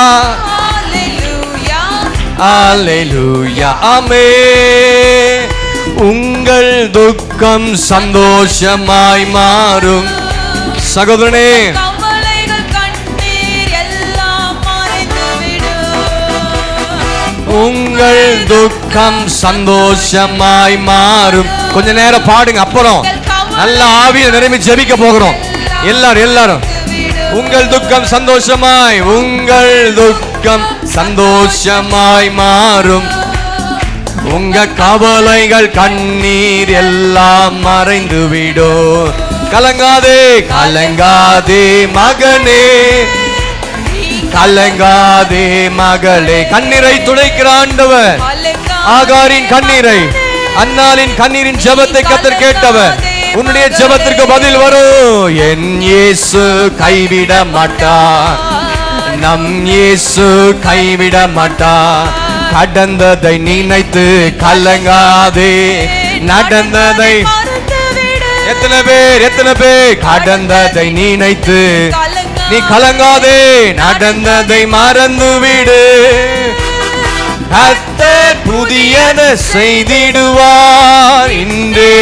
ஹalleluya ஹalleluya ஆமென். உங்கள் துக்கம் சந்தோஷமாய் மாறும். சகோதரனே, கவலைகள் கண்ணீர் எல்லாம் மறைந்துவிடும். உங்கள் துக்கம் சந்தோஷமாய் மாறும். கொஞ்ச நேரம் பாடுங்க, அப்புறம் நல்ல ஆவியை நிரம்பி ஜெபிக்க போகிறோம். எல்லாரும் உங்கள் துக்கம் சந்தோஷமாய், உங்கள் துக்கம் சந்தோஷமாய் மாறும். உங்க கவலைகள் கண்ணீர் எல்லாம் மறைந்துவிடும். கலங்காதே கலங்காதே மகனே, கலங்காதே மகளே. கண்ணீரை துடைக்கிற ஆண்டவர், ஆகாரின் கண்ணீரை, அன்னாளின் கண்ணீரின் ஜெபத்தை கர்த்தர் கேட்டவர். உன்னுடைய ஜெபத்திற்கு பதில் வரும். என் இயேசு கைவிட மாட்டார், நம் இயேசு கைவிட மாட்டார். கடந்ததை நினைத்து கலங்காதே, நடந்ததை எத்தனை பேர் கடந்ததை நினைத்து நீ கலங்காதே, நடந்ததை மறந்து விடு. கர்த்தர் புதியன செய்திடுவார். இன்றே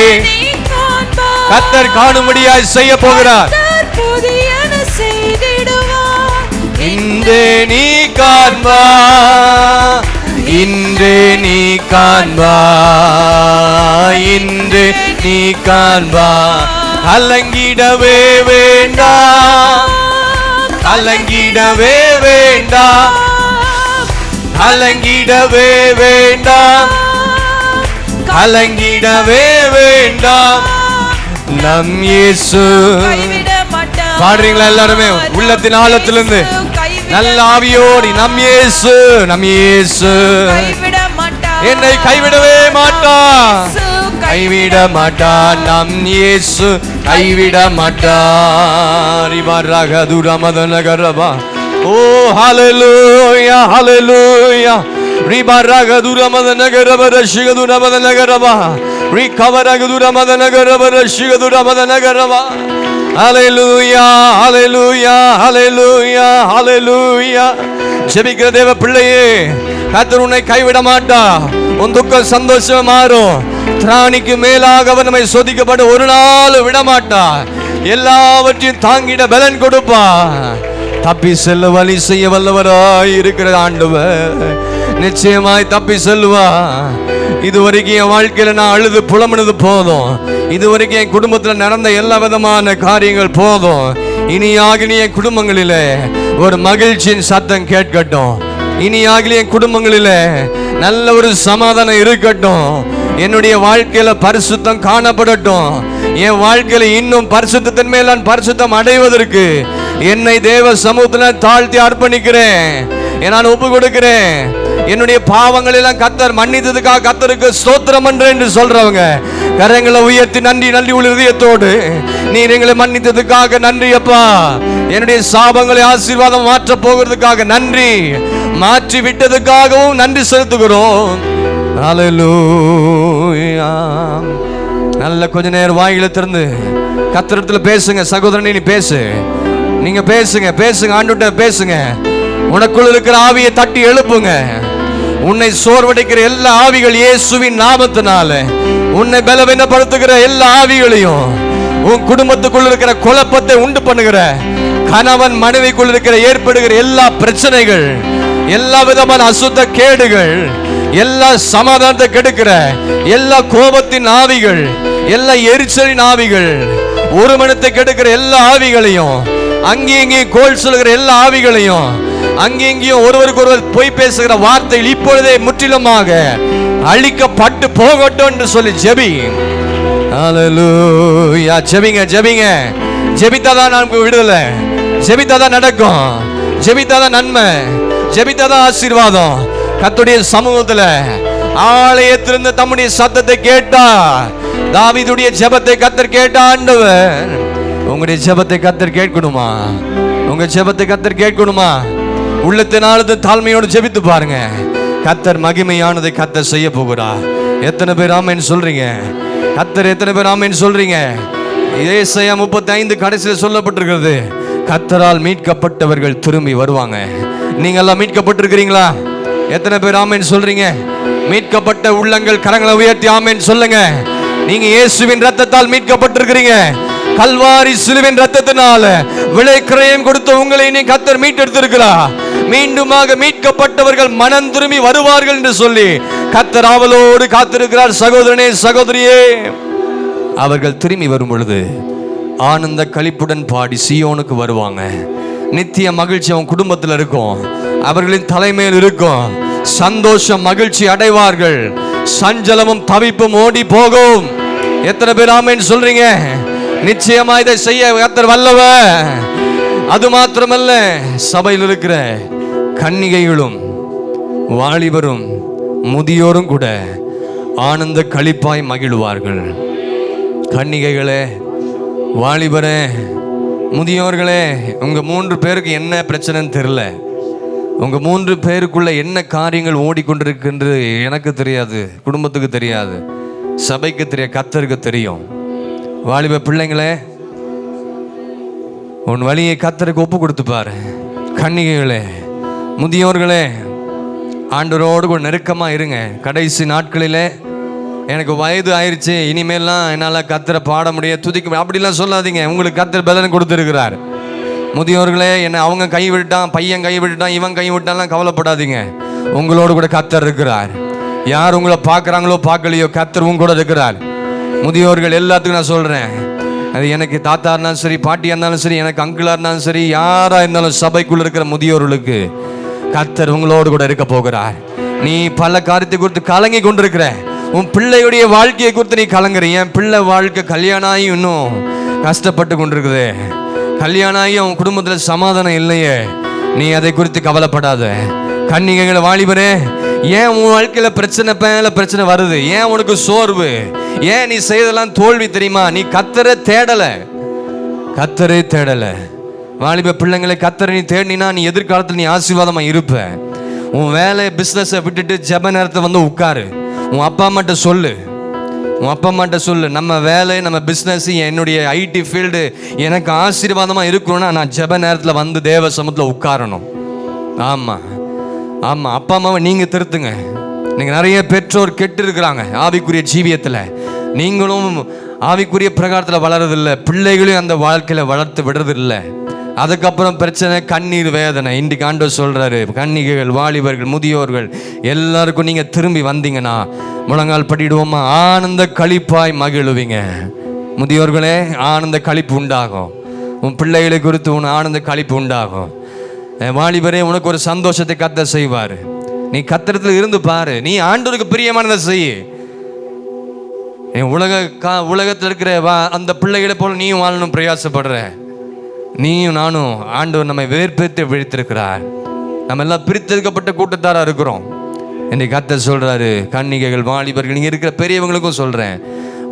கர்த்தர் காணும்படியாய் செய்ய போகிறார். புதியன செய்திடுவார். இன்றே நீ காண்பா, இன்றே நீ காண்பா, இன்றே நீ காண்பா. கலங்கிடவே வேண்டாம், கலங்கிடவே வேண்டாம், கலங்கிடவே வேண்டாம், கலங்கிடவே வேண்டாம். நம் இயேசு. பாடுறீங்களா எல்லாருமே உள்ளத்தின் ஆழத்திலிருந்து நல்ல ஆவியோடி? நம் இயேசு, நம் இயேசு என்னை கைவிடவே மாட்டான், கைவிட மாட்டான். நம் இயேசு கைவிட மாட்டான். இவராக துரமதனகரபா. ஓ ஹalleluya ஹalleluya. ரிபராக துரமதனகரபா ரஷிகதுரமதனகரபா. ரிகவராக துரமதனகரபா ரஷிகதுரமதனகரபா. ஹல்லேலூயா ஹல்லேலூயா ஹல்லேலூயா ஹல்லேலூயா. ஜெபிக்கிற தேவ பிள்ளையே, கர்த்தர் உன்னை கைவிட மாட்டா. உன் துக்கம் சந்தோஷம் மாறும். திராணிக்கு மேலாக அவர் நம்மை சோதிக்கப்பட ஒரு நாள் விட மாட்டா. எல்லாவற்றையும் தாங்கிட பலன் கொடுப்பா. தப்பி செல்ல வழி செய்ய வல்லவராய் இருக்கிற ஆண்டவர் நிச்சயமாய் தப்பி செல்வா. இதுவரைக்கும் என் வாழ்க்கையில நான் அழுது புலம்புனது போதும். இதுவரைக்கும் என் குடும்பத்தில் நடந்த எல்லா விதமான காரியங்கள் போதும். இனியாகிலும் என் குடும்பங்களிலே ஒரு மகிழ்ச்சியின் சத்தம் கேட்கட்டும். இனியாகிலும் என் குடும்பங்களிலே நல்ல ஒரு சமாதானம் இருக்கட்டும். என்னுடைய வாழ்க்கையில பரிசுத்தம் காணப்படட்டும். என் வாழ்க்கையில இன்னும் பரிசுத்தத்தின் மேல் நான் பரிசுத்தம் அடைவதற்கு என்னை தேவ சமூகத்தில் தாழ்த்தி அர்ப்பணிக்கிறேன். நான் ஒப்பு கொடுக்கிறேன். என்னுடைய பாவங்கள் எல்லாம் கர்த்தர் மன்னித்ததுக்காக கர்த்தருக்கு ஸ்தோத்திரம் என்று சொல்றவங்க கரங்களை உயர்த்தி நன்றி நன்றி உள்ள இதயத்தோடு, நீர் எங்களை மன்னித்ததுக்காக நன்றி அப்பா. என்னுடைய சாபங்களை ஆசீர்வாதம் மாற்ற போகிறதுக்காக நன்றி, மாற்றி விட்டதுக்காகவும் நன்றி செலுத்துகிறோம். ஹல்லேலூயா. நல்ல கொஞ்ச நேரம் வாயில திறந்து கர்த்தரிடத்துல பேசுங்க. சகோதரனே, நீ பேசு. நீங்க பேசுங்க பேசுங்க. ஆண்டவர்ட்ட பேசுங்க. உனக்குள்ள இருக்கிற ஆவியை தட்டி எழுப்புங்க. உன்னை சோர்வடைக்கிற எல்லா ஆவிகள் இயேசுவின் நாமத்தினால, உன்னை பலவீனப்படுத்துகிற எல்லா ஆவிகளையும், உன் குடும்பத்துக்குள்ள இருக்கிற குழப்பத்தை உண்டு பண்ணுகிற கணவன் மனைவிக்குள்ள இருக்கிற ஏற்படுகிற எல்லா பிரச்சனைகள், எல்லா விதமான அசுத்த கேடுகள், எல்லா சமாதானத்தை கெடுக்கிற எல்லா கோபத்தின் ஆவிகள், எல்லா எரிச்சலின் ஆவிகள், ஒரு மனத்தை கெடுக்கிற எல்லா ஆவிகளையும், அங்கேயும் கோல் சொல்லுகிற எல்லா ஆவிகளையும், அங்கேயும் ஒருவருக்கு ஒருவர் பொய் பேசுகிற வார்த்தைகள் இப்பொழுதே முற்றிலுமாக அழிக்கப்பட்டு போகட்டும் என்று சொல்லி ஜெபி. ஹல்லேலூயா. ஜெபிங்க ஜெபிங்க. ஜெபித்தாதான் நமக்கு விடுதலை. ஜெபித்தாதான் நடக்கும். ஜெபித்தாதான் நன்மை. ஜெபித்தாதான் ஆசீர்வாதம். கர்த்தருடைய சமூகத்தில் ஆலயத்திலிருந்து தம்முடைய சத்தத்தை கேட்டா, தாவீதுடைய ஜெபத்தை கர்த்தர் கேட்ட ஆண்டவர். உங்களுடைய ஜெபத்தை கர்த்தர் கேட்கணுமா? உங்க ஜெபத்தை கர்த்தர் கேட்கணுமா? உள்ளத்தினால தாழ்மையோடு ஜெபித்து பாருங்க. கர்த்தர் மகிமையானதை கர்த்தர் செய்ய போகிறார். எத்தனை பேர் ஆமென் சொல்றீங்க? கர்த்தர் எத்தனை பேர் ஆமென் சொல்றீங்க? ஏசாயா 35 கடைசியில் சொல்லப்பட்டிருக்கிறது, கர்த்தரால் மீட்கப்பட்டவர்கள் திரும்பி வருவாங்க. நீங்க எல்லாம் மீட்கப்பட்டிருக்கிறீங்களா? எத்தனை பேர் ஆமென் சொல்றீங்க? மீட்கப்பட்ட உள்ளங்கள் கரங்களை உயர்த்தி ஆமென் சொல்லுங்க. நீங்க இயேசுவின் ரத்தத்தால் மீட்கப்பட்டிருக்கிறீங்க. கல்வாரி சிலுவின் ரத்தத்தினால விலை கிரயம் கொடுத்த உங்களை நீ கர்த்தர் மீட்டெடுத்திருக்கிறார். மீண்டுமாக மீட்கப்பட்டவர்கள் மனம் திரும்பி வருவார்கள் என்று சொல்லி கர்த்தர் ஆவலோடு காத்திருக்கிறார். சகோதரனே சகோதரியே, அவர்கள் திரும்பி வரும் பொழுது ஆனந்த களிப்புடன் பாடி சீயோனுக்கு வருவாங்க. நித்திய மகிழ்ச்சி அவன் குடும்பத்தில் இருக்கும். அவர்களின் தலைமையில் இருக்கும். சந்தோஷம் மகிழ்ச்சி அடைவார்கள். சஞ்சலமும் தவிப்பும் ஓடி போகும். எத்தனை பேர் ஆமென் சொல்றீங்க? நிச்சயமா இதை செய்ய கர்த்தர் வல்லவர். அது மாத்திரமல்ல, சபையில் இருக்கிற கன்னிகைகளும் வாலிபரும் முதியோரும் கூட ஆனந்த களிப்பாய் மகிழ்வார்கள். கன்னிகைகளே, வாலிபரே, முதியோர்களே, உங்க 3 பேருக்கு என்ன பிரச்சனைன்னு தெரியல. உங்க 3 பேருக்குள்ள என்ன காரியங்கள் ஓடிக்கொண்டிருக்கின்றது எனக்கு தெரியாது, குடும்பத்துக்கு தெரியாது, சபைக்கு தெரியாது, கர்த்தருக்கு தெரியும். வாலிப பிள்ளைங்களே, உன் வழியை கர்த்தருக்கு ஒப்பு கொடுத்து பாரு. கன்னிகைகளே, முதியோர்களே, ஆண்டவரோடு கூட நெருக்கமா இருங்க. கடைசி நாட்களிலே எனக்கு வயது ஆயிடுச்சு, இனிமேல்லாம் என்னால் கர்த்தரை பாட முடியாது, துதிக்க முடியாது அப்படிலாம் சொல்லாதீங்க. உங்களுக்கு கர்த்தர் பலன் கொடுத்துருக்கிறார். முதியோர்களே, என்னை அவங்க கை விட்டான், பையன் கை விட்டான், இவன் கை விட்டான்லாம் கவலைப்படாதீங்க. உங்களோடு கூட கர்த்தர் இருக்கிறார். யார் உங்களை பார்க்குறாங்களோ பார்க்கலையோ, கர்த்தர் உங்க கூட இருக்கிறார். முதியோர்கள் எல்லாத்துக்கும் நான் சொல்கிறேன், அது எனக்கு தாத்தா இருந்தாலும் சரி, பாட்டியாக இருந்தாலும் சரி, எனக்கு அங்கிளாக இருந்தாலும் சரி, யாராக இருந்தாலும் சபைக்குள்ள இருக்கிற முதியோர்களுக்கு கர்த்தர் உங்களோடு கூட இருக்க போகிறார். நீ பல காரியத்தை குறித்து கலங்கி கொண்டிருக்கிற, உன் பிள்ளையுடைய வாழ்க்கையை குறித்து நீ கலங்குற. என் பிள்ளை வாழ்க்கை கல்யாணம் ஆகி இன்னும் கஷ்டப்பட்டு கொண்டிருக்குது, கல்யாணம் ஆகி உன் குடும்பத்தில் சமாதானம் இல்லையே, நீ அதை குறித்து கவலைப்படாத. கன்னிகைகளை, வாலிபரே, ஏன் உன் வாழ்க்கையில பிரச்சனை மேல பிரச்சனை வருது? ஏன் உனக்கு சோர்வு? ஏன் நீ செய்தெல்லாம் தோல்வி தெரியுமா? நீ கர்த்தரை தேடல, கர்த்தரை தேடல. வாலிப பிள்ளைங்களை, கர்த்தரை நீ தேடினா நீ எதிர்காலத்தில் நீ ஆசீர்வாதமா இருப்ப. உன் வேலை பிஸ்னஸை விட்டுட்டு ஜெப நேரத்தை வந்து உட்காரு. உன் அப்பா அம்மாட்ட சொல்லு, உன் அப்பா அம்மாட்ட சொல்லு, நம்ம வேலை, நம்ம பிஸ்னஸ், என்னுடைய ஐடி ஃபீல்டு எனக்கு ஆசீர்வாதமாக இருக்கணும்னா நான் ஜெப நேரத்தில் வந்து தேவ சமூகத்தில் உட்காரணும். ஆமாம் ஆமாம், அப்பா அம்மாவை நீங்கள் திருத்துங்க. நீங்கள் நிறைய பெற்றோர் கெட்டு இருக்கிறாங்க ஆவிக்குரிய ஜீவியத்தில். நீங்களும் ஆவிக்குரிய பிரகாரத்தில் வளரதில்லை, பிள்ளைகளையும் அந்த வாழ்க்கையில் வளர்த்து விடுறதில்லை. அதுக்கப்புறம் பிரச்சனை, கண்ணீர், வேதனை. இன்றைக்கு ஆண்டவர் சொல்கிறாரு, கன்னிகைகள், வாலிபர்கள், முதியோர்கள் எல்லாருக்கும் நீங்கள் திரும்பி வந்தீங்கன்னா முழங்கால் படிடுவோமா, ஆனந்த களிப்பாய் மகிழுவீங்க. முதியோர்களே, ஆனந்த களிப்பு உண்டாகும். உன் பிள்ளைகளை குறித்து உன் ஆனந்த களிப்பு உண்டாகும். வாலிபரே, உனக்கு ஒரு சந்தோஷத்தை கர்த்தர் செய்வார். நீ கர்த்தரிடத்தில் இருந்து பாரு, நீ ஆண்டவருக்கு பிரியமானதை செய். உலகத்தில் இருக்கிற அந்த பிள்ளைகளை போல நீயும் வாழணும் பிரயாசப்படுற. நீயும் நானும் ஆண்டவர் நம்மை வேர்பிரித்து விழித்திருக்கிறார். நம்ம எல்லாம் பிரித்தெடுக்கப்பட்ட கூட்டத்தாராக இருக்கிறோம். இன்னைக்கு கர்த்தர் சொல்கிறாரு, கன்னிகைகள், வாலிபர்கள், நீங்கள் இருக்கிற பெரியவங்களுக்கும் சொல்கிறேன்,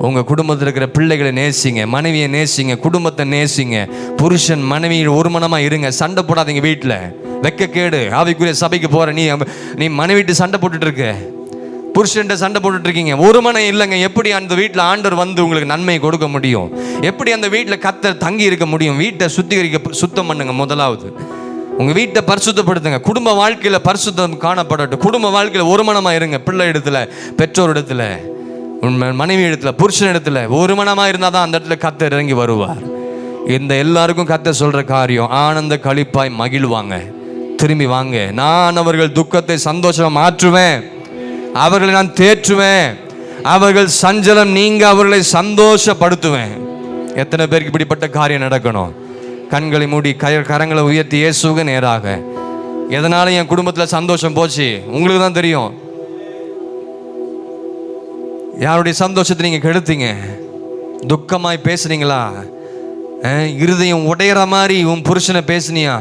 உங்கள் குடும்பத்தில் இருக்கிற பிள்ளைகளை நேசிங்க, மனைவியை நேசிங்க, குடும்பத்தை நேசிங்க. புருஷன் மனைவி ஒரு மனமாக இருங்க, சண்டை போடாதீங்க. வீட்டில் வெக்கக்கேடு. ஆவிக்குரிய சபைக்கு போகிற நீ மனைவிட்டு சண்டை போட்டுட்டு இருக்க, புருஷன்ட்ட சண்டை போட்டுட்டு இருக்கீங்க, ஒரு மனம் இல்லைங்க. எப்படி அந்த வீட்டில் ஆண்டவர் வந்து உங்களுக்கு நன்மை கொடுக்க முடியும்? எப்படி அந்த வீட்டில் கர்த்தர் தங்கி இருக்க முடியும்? வீட்டை சுத்தம் பண்ணுங்க. முதலாவது உங்கள் வீட்டை பரிசுத்தப்படுத்துங்க. குடும்ப வாழ்க்கையில் பரிசுத்தம் காணப்படட்டும். குடும்ப வாழ்க்கையில் ஒரு மனமாக இருங்க. பிள்ளை இடத்துல, பெற்றோர் இடத்துல, மனைவி இடத்துல, புருஷன் இடத்துல ஒரு மனமாக இருந்தால் தான் அந்த இடத்துல கர்த்தர் இறங்கி வருவார். இந்த எல்லாருக்கும் கர்த்தர் சொல்கிற காரியம், ஆனந்த களிப்பாய் மகிழ்வாங்க. திரும்பி வாங்க. நான் அவர்கள் துக்கத்தை சந்தோஷமாக மாற்றுவேன், அவர்களை நான் தேற்றுவேன், அவர்கள் சஞ்சலம் நீங்க அவர்களை சந்தோஷப்படுத்துவேன். எத்தனை பேருக்கு இப்படிப்பட்ட காரியம் நடக்கணும்? கண்களை மூடி கரங்களை உயர்த்தி இயேசுவுக்கு நேராக, எதனால என் குடும்பத்தில் சந்தோஷம் போச்சு உங்களுக்கு தான் தெரியும். யாருடைய சந்தோஷத்தை நீங்கள் கெடுத்தீங்க? துக்கமாய் பேசுனீங்களா? இருதயம் உடையிற மாதிரி உன் புருஷனை பேசுனியா?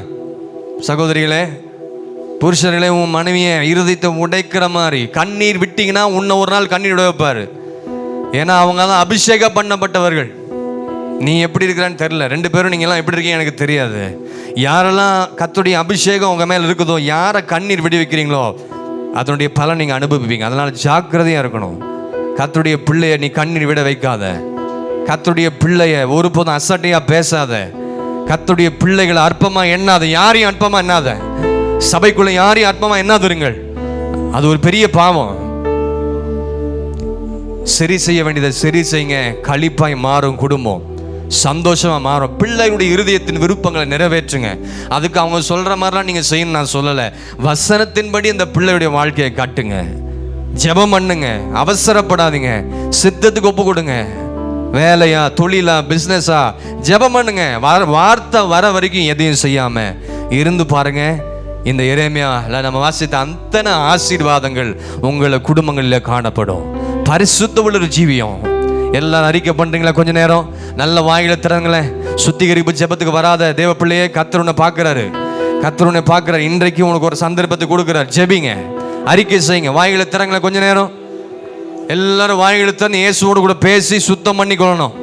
சகோதரிகளே, புருஷர்களே, உன் மனைவியை இருதயத்தை உடைக்கிற மாதிரி கண்ணீர் விட்டீங்கன்னா உன்னை ஒரு நாள் கண்ணீர் விட வைப்பார். ஏன்னா அவங்க தான் அபிஷேகம் பண்ணப்பட்டவர்கள். நீ எப்படி இருக்கிறான்னு தெரியல. 2 பேரும் நீங்கள்லாம் எப்படி இருக்கீங்க எனக்கு தெரியாது. யாரெல்லாம் கர்த்தருடைய அபிஷேகம் உங்கள் மேலே இருக்குதோ, யாரை கண்ணீர் விடி வைக்கிறீங்களோ அதனுடைய பலன் நீங்கள் அனுபவிப்பீங்க. அதனால் ஜாக்கிரதையாக இருக்கணும். கர்த்தருடைய பிள்ளைய நீ கண்ணீர் விட வைக்காத. கர்த்தருடைய பிள்ளைய ஒருபோதும் அசட்டையாக பேசாத. கர்த்தருடைய பிள்ளைகளை அற்பமாக எண்ணாத. யாரையும் அற்பமாக எண்ணாத. சபைக்குள்ள யாரையும் அற்பமாக எண்ணாதுருங்கள். அது ஒரு பெரிய பாவம். சரி செய்ய வேண்டியதை சரி செய்யுங்க. களிப்பாய் மாறும் குடும்பம், சந்தோஷமாக மாறும். பிள்ளைகளுடைய இருதயத்தின் விருப்பங்களை நிறைவேற்றுங்க. அதுக்கு அவங்க சொல்கிற மாதிரிலாம் நீங்கள் செய்யணும் நான் சொல்லலை. வசனத்தின்படி அந்த பிள்ளையுடைய வாழ்க்கையை காட்டுங்க. ஜெபம் பண்ணுங்க, அவசரப்படாதீங்க. சித்தத்துக்கு ஒப்பு கொடுங்க. வேலையா, தொழிலா, பிஸ்னஸா, ஜெபம் பண்ணுங்க. வார்த்தை வர வரைக்கும் எதையும் செய்யாமல் இருந்து பாருங்க. இந்த எரேமியாவில் நம்ம வாசித்த அத்தனை ஆசீர்வாதங்கள் உங்களை குடும்பங்களில் காணப்படும். பரிசுத்த உள்ள ஒரு ஜீவியம். எல்லாரும் அறிக்கை பண்ணுறீங்களா? கொஞ்ச நேரம் நல்ல வாயில திறங்களேன். சுத்திகரிப்பு ஜெபத்துக்கு வராத தேவ பிள்ளையே, கர்த்தர் உன்னை பார்க்குறாரு. கர்த்தர் உன்னை பார்க்குறாரு. இன்றைக்கு உனக்கு ஒரு சந்தர்ப்பத்தை கொடுக்குறாரு. ஜெபிங்க, அறிக்கை செய்யுங்க. வாயில திறங்களேன். கொஞ்ச நேரம் எல்லாரும் வாயில திறந்து இயேசுவோடு கூட பேசி சுத்தம் பண்ணிக்கொள்ளணும்.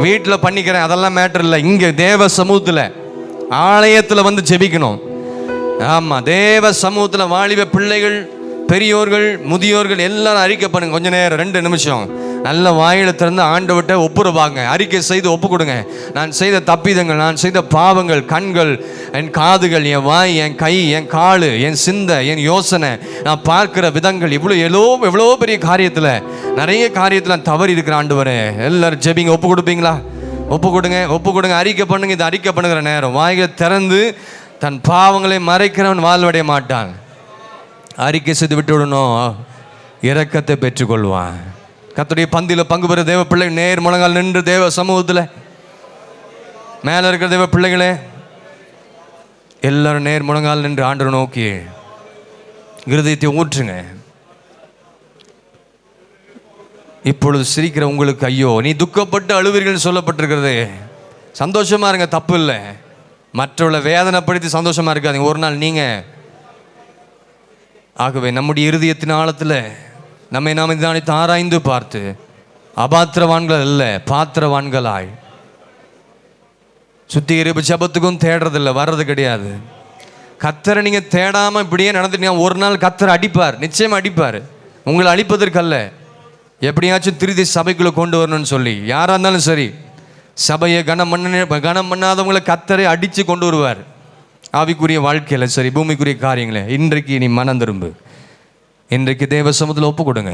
வீட்டில் பண்ணிக்கிறேன் அதெல்லாம் மேட்டர் இல்லை. இங்கே தேவ சமூகத்தில், ஆலயத்தில் வந்து ஜெபிக்கணும். ஆமாம், தேவ சமூகத்தில் வாலிப பிள்ளைகள், பெரியோர்கள், முதியோர்கள் எல்லாரும் அறிக்கை பண்ணுங்க. கொஞ்ச நேரம் 2 நிமிஷம் நல்ல வாயில திறந்து ஆண்டவர்கிட்ட ஒப்புரவாங்க. அறிக்கை செய்து ஒப்பு கொடுங்க. நான் செய்த தப்பிதங்கள், நான் செய்த பாவங்கள், கண்கள், என் காதுகள், என் வாய், என் கை, என் கால், என் சிந்தை, என் யோசனை, நான் பார்க்கிற விதங்கள், எவ்வளோ பெரிய காரியத்தில், நிறைய காரியத்தில் நான் தவறி இருக்கிற ஆண்டவரே. எல்லாரும் ஜெபிங்க. ஒப்பு கொடுப்பீங்களா? ஒப்பு கொடுங்க. அறிக்கை பண்ணுங்க. இது அறிக்கை பண்ணுகிற நேரம். வாயில திறந்து தன் பாவங்களை மறைக்கிறவன் வாழ்வடைய மாட்டான். அறிக்கை செய்து விட்டு விடணும், இரக்கத்தை பெற்றுக்கொள்வான். கர்த்தருடைய பந்தியில் பங்கு பெற தேவ பிள்ளை நேர் முழங்கால் நின்று தேவ சமூகத்தில் மேலே இருக்கிற தேவ பிள்ளைகளே எல்லாரும் நேர் முழங்கால் நின்று ஆண்டவரை நோக்கி இருதயத்தை ஊற்றுங்க. இப்பொழுது சிரிக்கிற உங்களுக்கு ஐயோ, நீ துக்கப்பட்டு அழுவீர்கள் சொல்லப்பட்டிருக்கிறது. சந்தோஷமா இருங்க, தப்பு இல்லை. மற்றவளை வேதனைப்படுத்தி சந்தோஷமா இருக்காதீங்க. ஒரு நாள் நீங்கள். ஆகவே நம்முடைய இருதயத்தின் ஆழத்தில் நம்மை நாம் நிதானித்து ஆராய்ந்து பார்த்து அபாத்திரவான்கள் அல்ல, பாத்திரவான்களாய் சுத்திகரிப்பு ஜெபத்துக்கும் தேடுறதில்லை, வர்றது கிடையாது. கர்த்தரை நீங்கள் தேடாமல் இப்படியே நடந்துட்டீங்க, ஒரு நாள் கர்த்தரை அடிப்பார், நிச்சயமாக அடிப்பார். உங்களை அழிப்பதற்கல்ல. எப்படியாச்சும் திருதி சபைக்குள்ளே கொண்டு வரணும்னு சொல்லி, யாராக இருந்தாலும் சரி, சபையை கனம் பண்ணாதவங்களை கத்தரை அடித்து கொண்டு வருவார். ஆவிக்குரிய வாழ்க்கையில் சரி, பூமிக்குரிய காரியங்களை இன்றைக்கு நீ மனம் திரும்பு. இன்றைக்கு தேவ சமூகத்தில் ஒப்பு கொடுங்க.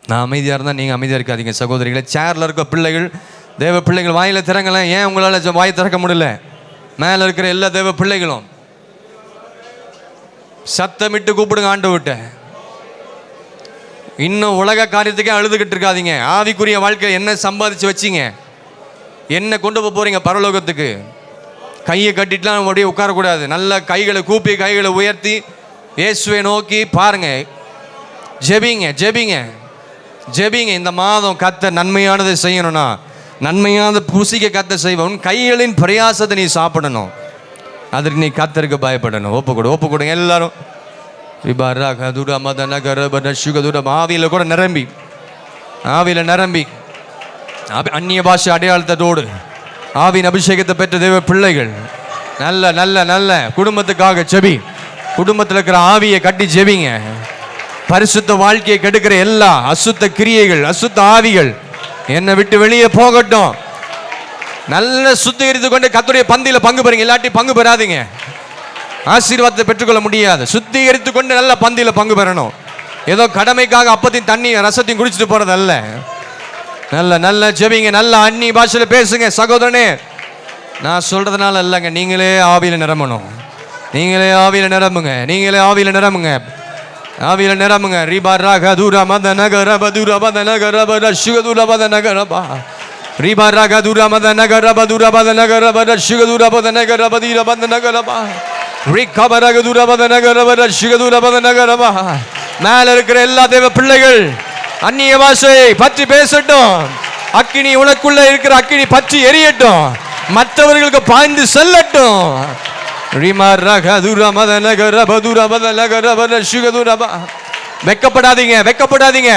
நான் அமைதியாக இருந்தால் நீங்கள் அமைதியாக இருக்காதீங்க சகோதரிகளை. சேரில் இருக்க பிள்ளைகள், தேவ பிள்ளைகள் வாயில் திறங்கலாம். ஏன் உங்களால் வாய் திறக்க முடியல? மேலே இருக்கிற எல்லா தேவ பிள்ளைகளும் சத்தமிட்டு கூப்பிடுங்க ஆண்டவர்கிட்ட. இன்னும் உலக காரியத்துக்கே அழுதுகிட்டு இருக்காதீங்க. ஆவிக்குரிய வாழ்க்கை என்ன சம்பாதிச்சு வச்சிங்க? என்ன கொண்டு போக போகிறீங்க பரலோகத்துக்கு? கையை கட்டிட்டுலாம் அப்படியே உட்காரக்கூடாது. நல்ல கைகளை கூப்பி, கைகளை உயர்த்தி இயேசுவை நோக்கி பாருங்க. ஜெபிங்க ஜெபிங்க ஜெபிங்க. இந்த மாதம் கத்த நன்மையானதை செய்யணும்னா, நன்மையானது புசிக்க கத்த செய்வோம். கைகளின் பிரயாசத்தை நீ சாப்பிடணும். அதற்கு நீ கத்தருக்கு பயப்படணும். ஒப்பு கொடுங்க எல்லாரும். ஆவியில் கூட நிரம்பி, ஆவியில் நிரம்பி அந்நிய பாஷை அடையாளத்தோடு ஆவியின் அபிஷேகத்தை பெற்ற தேவ பிள்ளைகள் நல்ல நல்ல நல்ல குடும்பத்துக்காக ஜெபி. குடும்பத்தில் இருக்கிற ஆவியை கட்டி ஜெபிங்க. பரிசுத்த வாழ்க்கையை கெடுக்கிற எல்லா அசுத்த கிரியைகள், அசுத்த ஆவிகள் என்னை விட்டு வெளியே போகட்டும். நல்ல சுத்திகரித்து கொண்டு கர்த்தருடைய பந்தியில் பங்கு பெறுங்க. இல்லாட்டி பங்கு பெறாதீங்க. ஆசீர்வாதத்தை பெற்றுக்கொள்ள முடியாது. சுத்திகரித்து கொண்டு நல்ல பந்தியில் பங்கு பெறணும். ஏதோ கடமைக்காக அப்பத்தையும் தண்ணி ரசத்தையும் குடிச்சிட்டு போறது அல்ல. நல்ல நல்ல ஜெபிங்க. நல்ல அந்நி பாஷையில் பேசுங்க சகோதரனே. நான் சொல்றதுனால இல்லைங்க, நீங்களே ஆவியில் நிரம்பணும். நீங்களே ஆவியில் நிரம்புங்க. நீங்களே ஆவியில் நிரம்புங்க. ஆவியில் நிரம்புங்க. ரிபா ராக தூரா மத நகர பதுரா மத நகர பத சுகதுரா மத நகரபா ரிபா ராக தூரா மத நகர பதுரா மத நகர பத சுகதுரா மத நகர பதீரா மத நகரபா ரிகப ராக தூரா மத நகர பத சுகதுரா மத நகரபா. மேல இருக்கிற எல்லா தேவ பிள்ளைகள் அந்நிய பாஷை பற்றி பேசட்டும். அக்கினி உனக்குள்ள இருக்கிற அக்கினி பற்றி எரியட்டும். மற்றவர்களுக்கு பாய்ந்து செல்லட்டும். வெக்கப்படாதீங்க, வெக்கப்படாதீங்க.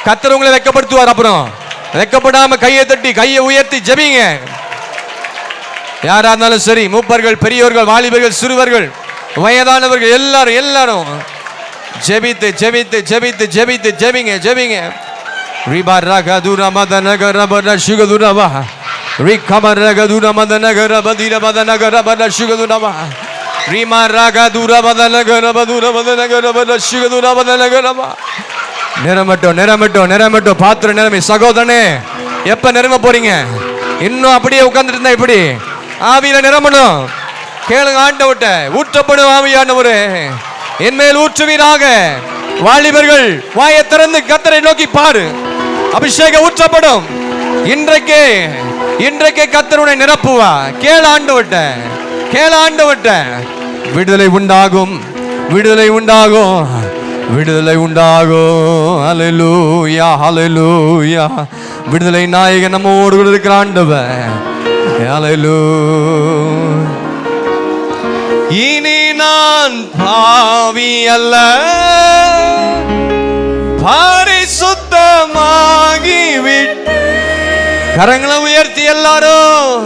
கர்த்தர் உங்களை வெக்கப்படுத்துவார். அப்புறம் வெக்கப்படாம கையை தட்டி கையை உயர்த்தி ஜெபிங்க. யாரா இருந்தாலும் சரி, மூப்பர்கள், பெரியோர்கள், வாலிபர்கள், சிறுவர்கள், வயதானவர்கள், எல்லாரும் எல்லாரும் ஜெபித்து ஜெபித்து ஜெபித்து ஜெபித்து ஜெபிங்க ஜெபிங்க. ரிபா ராக துரா மத நகர பத சுகதுரவா ரிகம ராக துரா மத நகர பதீர மத நகர பத சுகதுரவா ரிமா ராக துரா மத நகர பதுர மத நகர பத சுகதுரா மத நகரவா. நிரம்பட்டும் நிரம்பட்டும் நிரம்பட்டும். பாத்திர நிரம்பி. சகோதரனே, எப்ப நிரம்ப போறீங்க? இன்னும் அப்படியே உட்கார்ந்துட்டு இருந்தா இப்படி ஆவியில நிரம்பணும். கேளுங்க ஆண்டவர்ட்ட. ஊற்றப்படும் ஆவியானவரே என் மேல் ஊற்றுவீராக. வாலிபர்கள் வாயை திறந்து கர்த்தரை நோக்கி பாரு. அபிஷேகம் ஊற்றப்படும். இன்றைக்கே கர்த்தர் உன்னை நிரப்புவா. கேள ஆண்டவர்ட்ட, கேள ஆண்டவர்ட்ட. விடுதலை உண்டாகும், விடுதலை உண்டாகும், விடுதலை உண்டாகும். ஹல்லேலூயா ஹல்லேலூயா. விடுதலை நாயகன் நம்மோடு கூட இருக்கிற ஆண்டவர். ஹல்லேலூயா. இனி நான் பாவி அல்ல, பரிசுத்தமாகி விட்டு. கரங்களை உயர்த்தி எல்லாரும்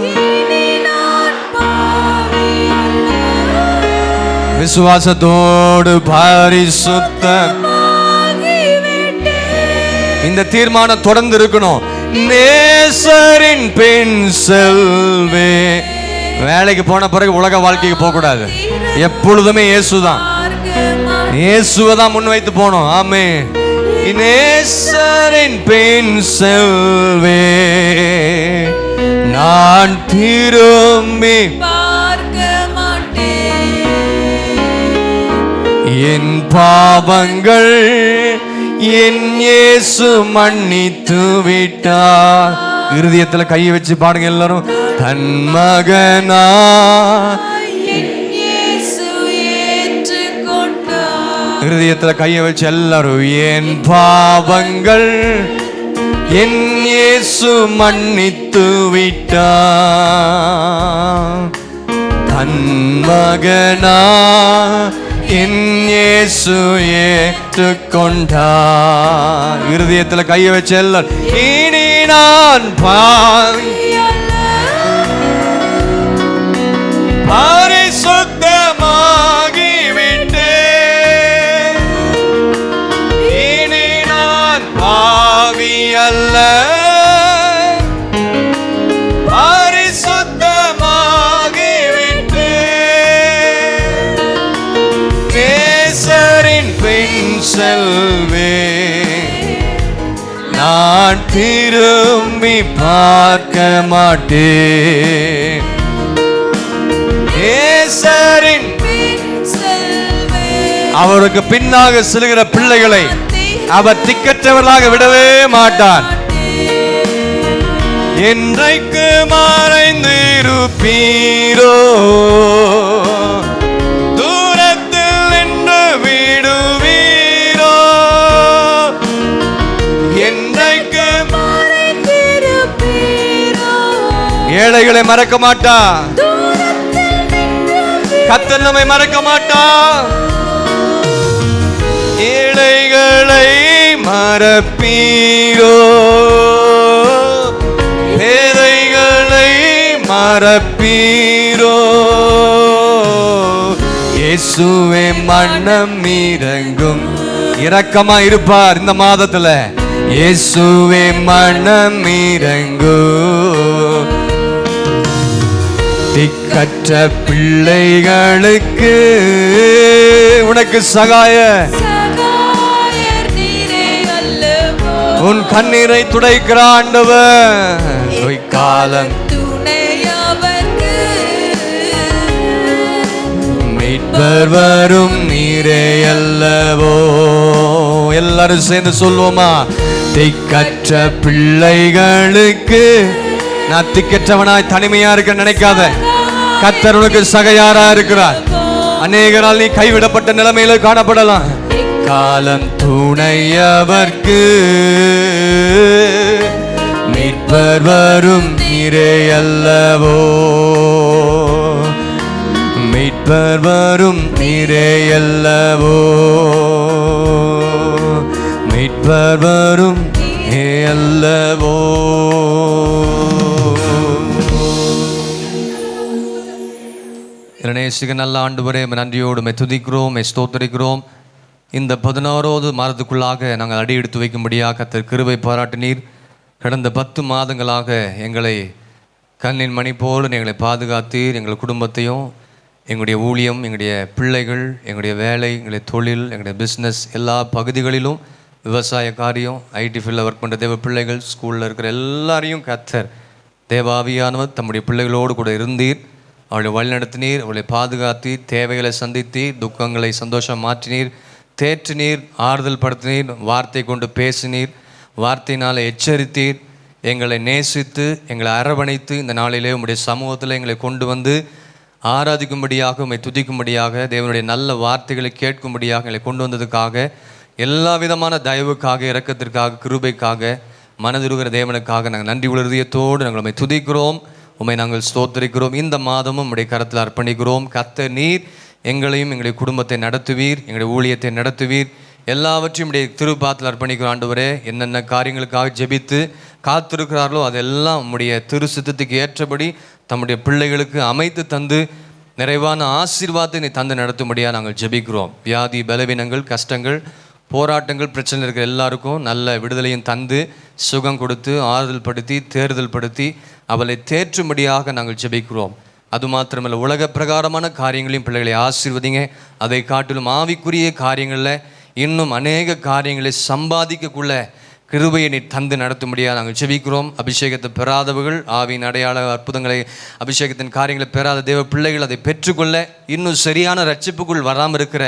விசுவாசத்தோடு பரிசுத்தம். இந்த தீர்மானம் தொடர்ந்து இருக்கணும். நேசரின் பின் செல்வே. வேலைக்கு போன பிறகு உலக வாழ்க்கைக்கு போக கூடாது. எப்பொழுதுமே இயேசுதான், இயேசுவை தான் முன் வைத்து போனோம். ஆமே. நேசரின் பின் செல்வே. நான் திரும்பி பார்க்க மாட்டேன். என் பாவங்கள் என் இயேசு மன்னித்து விட்டார். இருதயத்தில் கையை வச்சு பாடுங்க எல்லாரும். தன் மகனா இருதயத்தில் கையை வச்சு எல்லாரும். என் பாவங்கள் என் இயேசு மன்னித்து விட்டார். தன் மகனா என் இயேசு ஏற்றுக்கொண்டார். இருதயத்தில் கையை வச்சு எல்லாரும். இனி நான் பாவி பரிசுத்தமாகி விட்டேன். இனி நான் நான் திரும்பி பார்க்க மாட்டேன். நேசரின் அவருக்கு பின்னாக செல்கிற பிள்ளைகளை அவர் திக்கற்றவர்களாக விடவே மாட்டார். என்றைக்கு மறைந்திருப்பீரோ, தூரத்தில் நின்று விடுவீரோ, என்றைக்கு ஏழைகளை மறக்க மாட்டா, கர்த்தர் நம்மை மறக்க மாட்டா. ஏழைகளை மறப்பீரோ, பேதைகளை மறப்பீரோ, இயேசுவே மனம் இறங்கும். இரக்கமா இருப்பார் இந்த மாதத்துல. இயேசுவே மனம் இறங்கும். திக்கற்ற பிள்ளைகளுக்கு உனக்கு சகாய உன் கண்ணீரை துடைக்கிற ஆண்டவர். காலம் மீட்பர் வரும் நீரே அல்லவோ. எல்லாரும் சேர்ந்து சொல்லுவோமா? திக்கற்ற பிள்ளைகளுக்கு. நான் திக்கற்றவனாய் தனிமையா இருக்க நினைக்காத. கர்த்தர் உனக்கு சகையாரா இருக்கிறார். அநேகரால் நீ கைவிடப்பட்ட நிலைமையில காணப்படலாம். காலம் துணையவர்க்கு மீட்பர் வரும் நீரே அல்லவோ. மீட்பர் வரும் நீரே அல்லவோ. மீட்பர் வரும் நீரே அல்லவோ. நேசிக்க நல்ல ஆண்டவரே, நன்றியோடு துதிக்கிறோம், ஸ்தோத்திரிக்கிறோம். இந்த 16வது மாதத்துக்குள்ளாக நாங்கள் அடி எடுத்து வைக்கும்படியாக கர்த்தர் கிருபை பாராட்டினீர். கடந்த 10 மாதங்களாக எங்களை கண்ணின் மணி போல் எங்களை பாதுகாத்தீர். எங்கள் குடும்பத்தையும், எங்களுடைய ஊழியம், எங்களுடைய பிள்ளைகள், எங்களுடைய வேலை, எங்களுடைய தொழில், எங்களுடைய பிஸ்னஸ் எல்லா பகுதிகளிலும், விவசாய காரியம், ஐடி ஃபீல்டில் ஒர்க் பண்ணுற தேவ பிள்ளைகள், ஸ்கூலில் இருக்கிற எல்லாரையும் கர்த்தர் தேவாவியானவர் தம்முடைய பிள்ளைகளோடு கூட இருந்தீர். அவளை வழிநடத்தினீர், அவளை பாதுகாத்தீர், தேவைகளை சந்தித்தீர், துக்கங்களை சந்தோஷம் மாற்றினீர், தேற்றினீர், ஆறுதல் படுத்தினீர், வார்த்தை கொண்டு பேசினீர், வார்த்தையினால் எச்சரித்தீர். எங்களை நேசித்து எங்களை அரவணைத்து இந்த நாளிலே உம்முடைய சமூகத்தில் எங்களை கொண்டு வந்து ஆராதிக்கும்படியாக, உம்மை துதிக்கும்படியாக, தேவனுடைய நல்ல வார்த்தைகளை கேட்கும்படியாக எங்களை கொண்டு வந்ததுக்காக, எல்லா விதமான தயவுக்காக, இரக்கத்திற்காக, கிருபைக்காக, மனதுருகிற தேவனுக்காக நாங்கள் நன்றி உணர்தியத்தோடு நாங்கள் உம்மை துதிக்கிறோம், உம்மை நாங்கள் ஸ்தோத்திரிக்கிறோம். இந்த மாதமும் உம்முடைய கரத்தில் அர்ப்பணிக்கிறோம். கர்த்தர் நீர் எங்களையும் எங்களுடைய குடும்பத்தை நடத்துவீர், எங்களுடைய ஊழியத்தை நடத்துவீர், எல்லாவற்றையும் உடைய திருப்பாத்தில் அர்ப்பணிக்கிற ஆண்டவரே. என்னென்ன காரியங்களுக்காக ஜெபித்து காத்திருக்கிறார்களோ அதெல்லாம் உம்முடைய திரு சித்தத்துக்கு ஏற்றபடி தம்முடைய பிள்ளைகளுக்கு அமைத்து தந்து நிறைவான ஆசீர்வாதத்தை நீ தந்து நடத்தும்படியாக நாங்கள் ஜெபிக்கிறோம். வியாதி, பலவீனங்கள், கஷ்டங்கள், போராட்டங்கள், பிரச்சனை இருக்கிற எல்லாருக்கும் நல்ல விடுதலையும் தந்து சுகம் கொடுத்து ஆறுதல் படுத்தி தேர்தல் படுத்தி அவளை தேற்றும்படியாக நாங்கள் ஜெபிக்கிறோம். அது மாத்திரமல்ல, உலக பிரகாரமான காரியங்களையும் பிள்ளைகளை ஆசீர்வதிங்க. அதை காட்டிலும் ஆவிக்குரிய காரியங்களில் இன்னும் அநேக காரியங்களை சம்பாதிக்கக்குள்ள கிருபையை நீ தந்து நடத்தும்படியாக நாங்கள் ஜெபிக்கிறோம். அபிஷேகத்தை பெறாதவர்கள், ஆவியின் அடையாள அற்புதங்களை, அபிஷேகத்தின் காரியங்களை பெறாத தேவ பிள்ளைகள் அதை பெற்றுக்கொள்ள, இன்னும் சரியான ரட்சிப்புக்குள் வராமல் இருக்கிற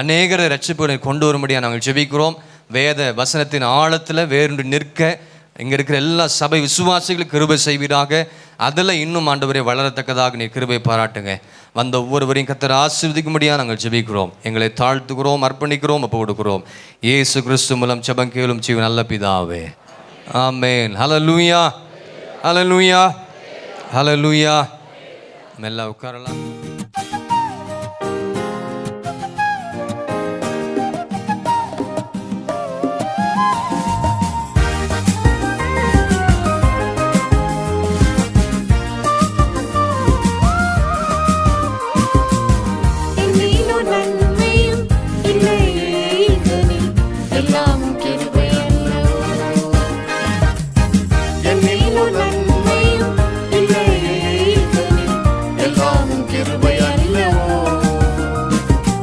அநேகரை ரட்சிப்புகளை கொண்டு வரும்படியாக நாங்கள் ஜெபிக்கிறோம். வேத வசனத்தின் ஆழத்தில் வேறு நிற்க இங்கே இருக்கிற எல்லா சபை விசுவாசிகளுக்கு கிருபை செய்வீராக. அதில் இன்னும் ஆண்டவரை வளரத்தக்கதாக நீ கிருபை பாராட்டுங்க. வந்த ஒவ்வொருவரையும் கர்த்தர் ஆசீர்வதிக்கும்படியாக நாங்கள் ஜெபிக்கிறோம். எங்களை தாழ்த்துக்கிறோம், அர்ப்பணிக்கிறோம், ஒப்பு கொடுக்கிறோம். இயேசு கிறிஸ்து மூலம் ஜெபம் கேளும் ஜீவ நல்ல பிதாவே, ஆமென். ஹல்லேலூயா, ஹல்லேலூயா, ஹல்லேலூயா. மெல்ல உட்காரலாம்.